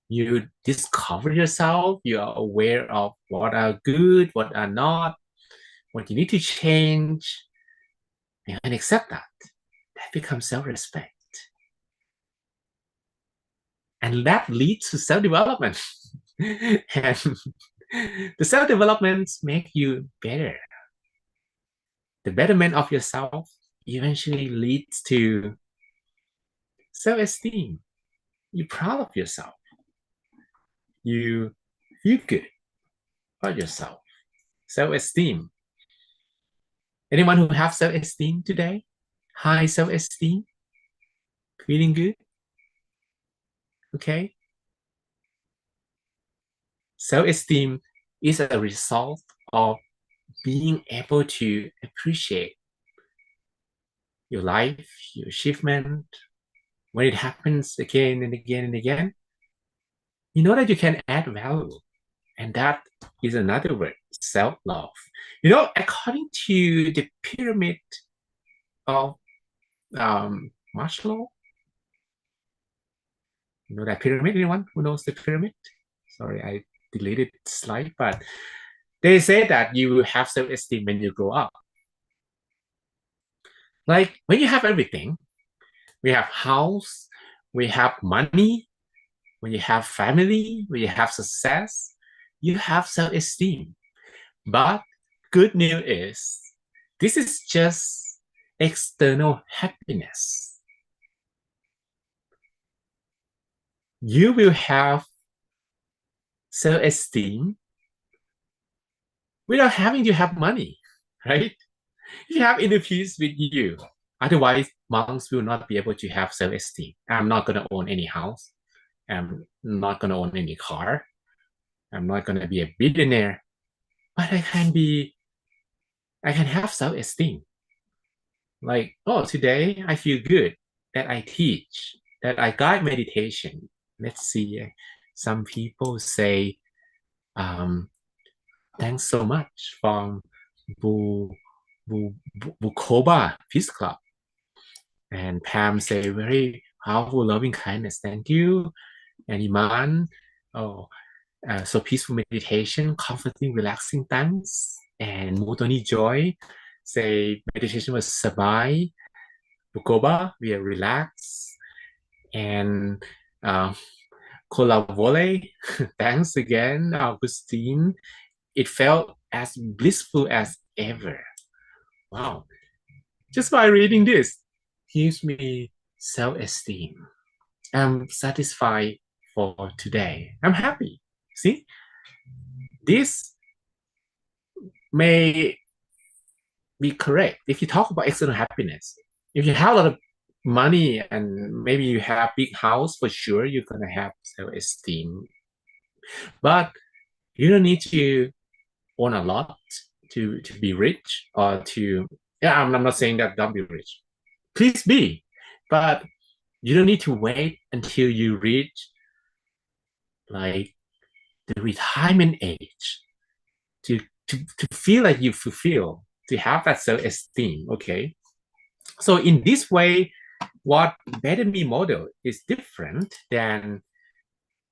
you discover yourself, you are aware of what are good, what are not, what you need to change, and accept that. That becomes self-respect. And that leads to self-development. And the self-developments make you better. The betterment of yourself eventually leads to self-esteem. You're proud of yourself. You feel good about yourself. Self-esteem. Anyone who have self-esteem today? High self-esteem? Feeling good? Okay. Self-esteem is a result of being able to appreciate your life, your achievement. When it happens again and again and again, you know that you can add value. And that is another word, self-love. You know, according to the pyramid of Maslow, you know that pyramid? Anyone who knows the pyramid? Sorry, I deleted the slide, but they say that you will have self-esteem when you grow up. Like when you have everything, we have house, we have money, when you have family, when you have success, you have self-esteem. But good news is, this is just external happiness. You will have self-esteem without having to have money, right? You have inner peace with you. Otherwise, monks will not be able to have self-esteem. I'm not going to own any house. I'm not going to own any car. I'm not going to be a billionaire. But I can have self-esteem. Like, oh, today I feel good that I teach, that I guide meditation. Let's see. Some people say, Thanks so much from Bukoba Peace Club. And Pam say very powerful, loving kindness. Thank you. And Iman, oh, so peaceful meditation, comforting, relaxing. Thanks. And Mutoni Joy say meditation was sabai. Bukoba, we are relaxed. And Kolavole, thanks again, Augustine. It felt as blissful as ever. Wow. Just by reading this, gives me self-esteem. I'm satisfied for today. I'm happy. See, this may be correct if you talk about external happiness. If you have a lot of money and maybe you have big house, for sure you're gonna have self-esteem. But you don't need to own a lot to be rich or to, yeah, I'm not saying that don't be rich. Please be, but you don't need to wait until you reach like the retirement age to feel like you fulfill, to have that self-esteem. Okay, so in this way, what Better Me model is different than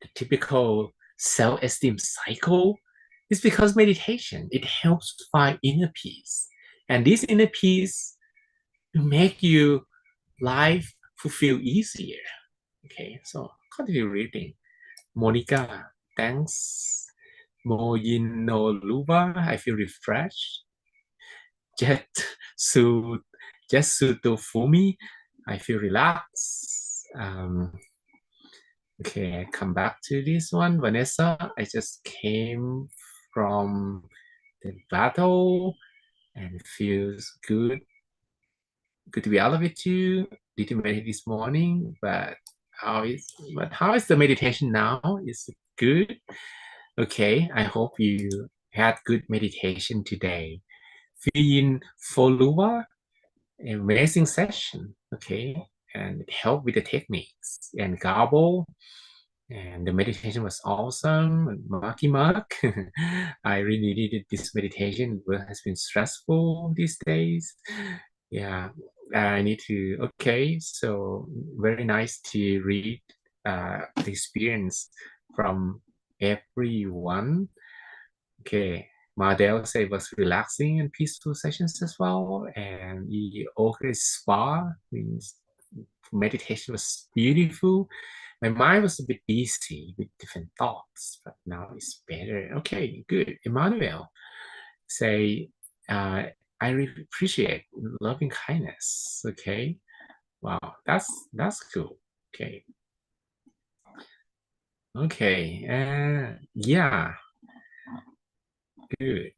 the typical self-esteem cycle is because meditation, it helps find inner peace, and this inner peace will make you life fulfill easier. Okay, so continue reading. Monica, thanks. Moyin no Luba, I feel refreshed. Jet Su Jetsu Fumi, I feel relaxed. Okay, I come back to this one. Vanessa, I just came from the battle and feels good. Good to be out of it too. Did you meditate this morning? But how is the meditation now? Is it good? Okay, I hope you had good meditation today. Fiyin Folua, amazing session. Okay, and it helped with the techniques. And Gabo, and the meditation was awesome. And Marky Mark, I really needed this meditation. It has been stressful these days. Yeah, I need to. Okay, so very nice to read the experience from everyone. Okay, Mardell said it was relaxing and peaceful sessions as well. And the Ochre Spa means meditation was beautiful. My mind was a bit busy with different thoughts, but now it's better. Okay, good. Emmanuel say, I really appreciate loving kindness. Okay, wow, that's cool. Okay, okay, yeah, good.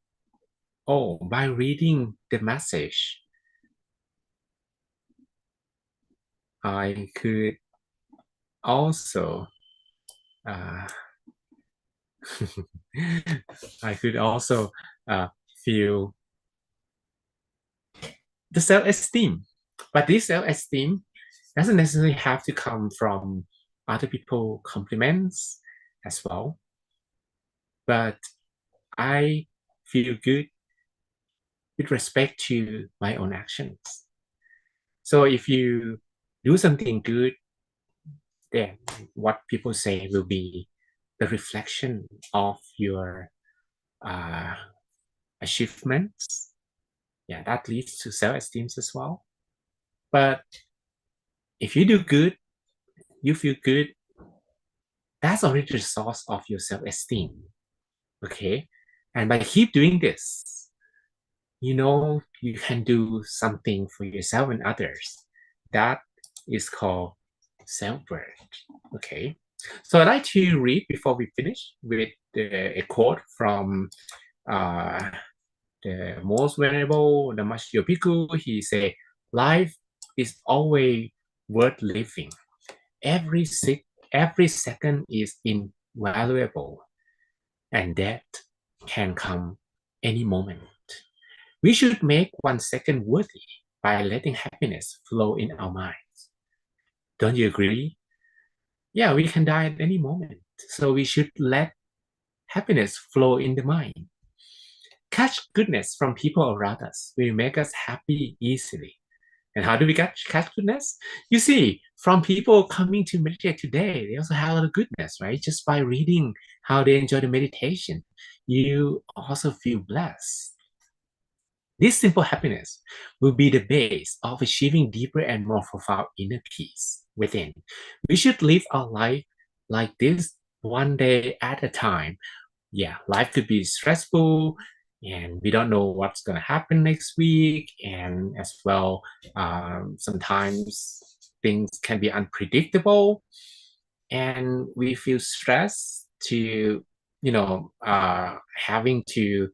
Oh, by reading the message, I could also uh, I could also feel the self-esteem. But this self-esteem doesn't necessarily have to come from other people compliments as well. But I feel good with respect to my own actions. So if you do something good, then what people say will be the reflection of your achievements. Yeah, that leads to self-esteem as well. But if you do good, you feel good, that's already the source of your self-esteem. Okay, and by keep doing this, you know you can do something for yourself and others. That is called self-worth. Okay, so I'd like to read before we finish with a quote from the most venerable Namashio Bhikkhu. He say, life is always worth living. Every second is invaluable, and death can come any moment. We should make 1 second worthy by letting happiness flow in our minds. Don't you agree? Yeah, we can die at any moment. So we should let happiness flow in the mind. catch goodness from people around us. We make us happy easily. And how do we catch goodness? You see, from people coming to meditate today, they also have a lot of goodness, right? Just by reading how they enjoy the meditation, you also feel blessed. This simple happiness will be the base of achieving deeper and more profound inner peace within. We should live our life like this, one day at a time. Yeah, life could be stressful and we don't know what's going to happen next week. And as well, sometimes things can be unpredictable and we feel stressed to, having to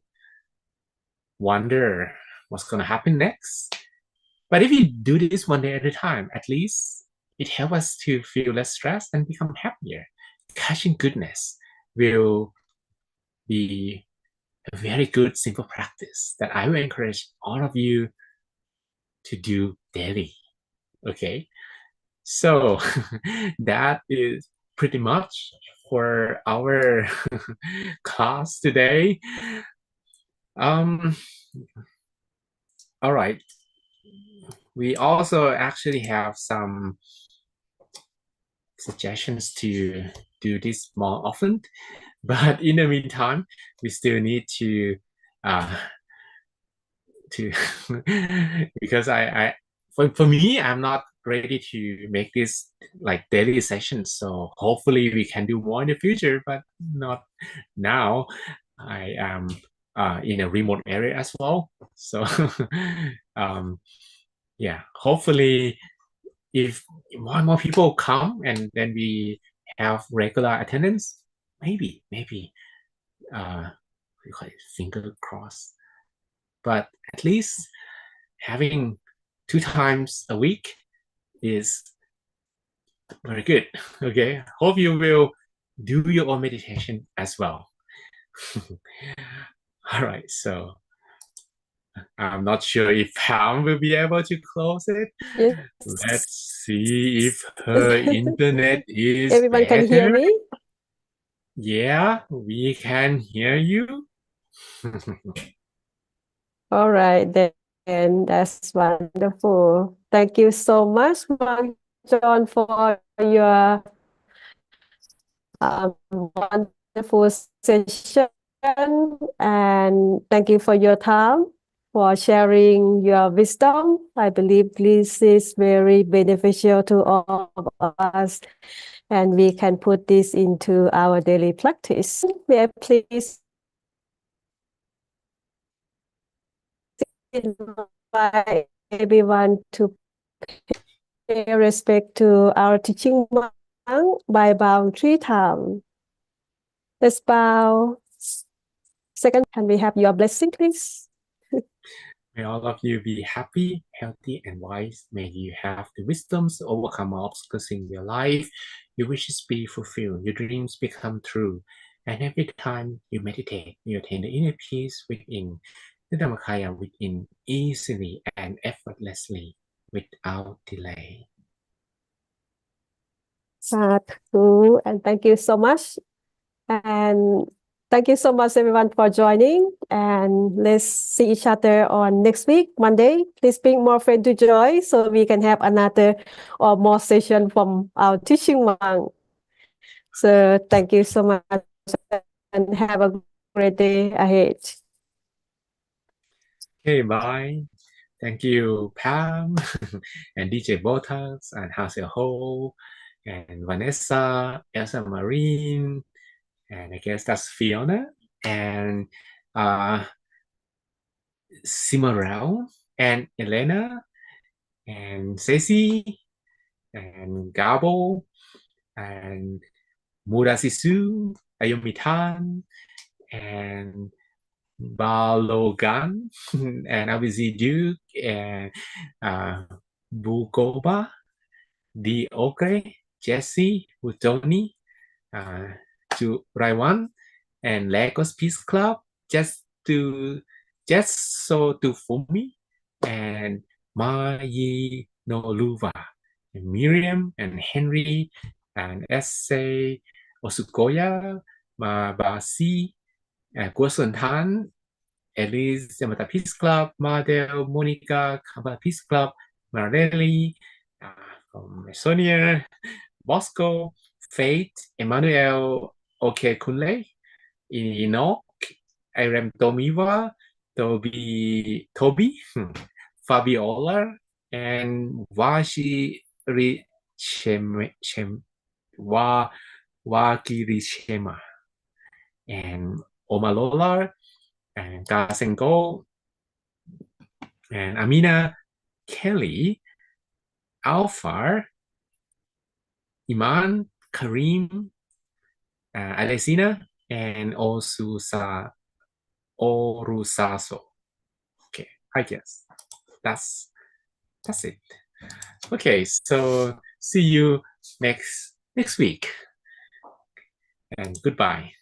wonder what's going to happen next. But if you do this one day at a time, at least it helps us to feel less stressed and become happier. Catching goodness will be a very good simple practice that I will encourage all of you to do daily. Okay, so that is pretty much for our class today. All right, we also actually have some suggestions to do this more often, but in the meantime we still need to because for me I'm not ready to make this like daily sessions, so hopefully we can do more in the future, but not now. I am in a remote area as well, so yeah, hopefully if more and more people come and then we have regular attendance, maybe we call it finger cross, but at least having 2 times a week is very good. Okay, hope you will do your own meditation as well. All right, so I'm not sure if Pam will be able to close it. Yes. Let's see if her internet is Everyone better. can hear me? Yeah, we can hear you. All right, then that's wonderful. Thank you so much, Mark John, for your wonderful session, and thank you for your time, for sharing your wisdom. I believe this is very beneficial to all of us, and we can put this into our daily practice. May I please invite everyone to pay respect to our teaching monk by bowing 3 times. Let's bow. Second, can we have your blessing, please? May all of you be happy, healthy, and wise. May you have the wisdoms to overcome obstacles in your life. Your wishes be fulfilled, your dreams become true. And every time you meditate, you attain the inner peace within, the Dhammakaya within, easily and effortlessly, without delay. Sadhu, and thank you so much. And thank you so much, everyone, for joining. And let's see each other on next week, Monday. Please bring more friends to join so we can have another or more session from our teaching monk. So thank you so much and have a great day ahead. Okay, bye. Thank you, Pam, and DJ Botas, and Hazel Ho, and Vanessa, Elsa Marine, and I guess that's Fiona, and Simarel, and Elena, and Ceci, and Gabo, and Murasisu, Ayomitan, and Balogan, and Abizi Duke, and Bugoba, Di Okre, Jesse, Utoni, to Raiwan, and Lagos Peace Club, just so to Fumi, and Mayi no Luva, and Miriam, and Henry, and Essay, Osukoya, Mabasi, Guo Sun Tan, Elise, Yamata Peace Club, Mardel, Monica, Kampala Peace Club, Marelli, from Sonia, Bosco, Faith, Emmanuel, Kunle, Enoch, Irem Tomiwa, Toby, Fabiola, and Wakirishema, and Omalola, and Gasengo, and Amina Kelly, Alfar, Iman, Kareem, Alexina, and Orusaso. Okay, I guess that's it. Okay, so see you next week, and goodbye.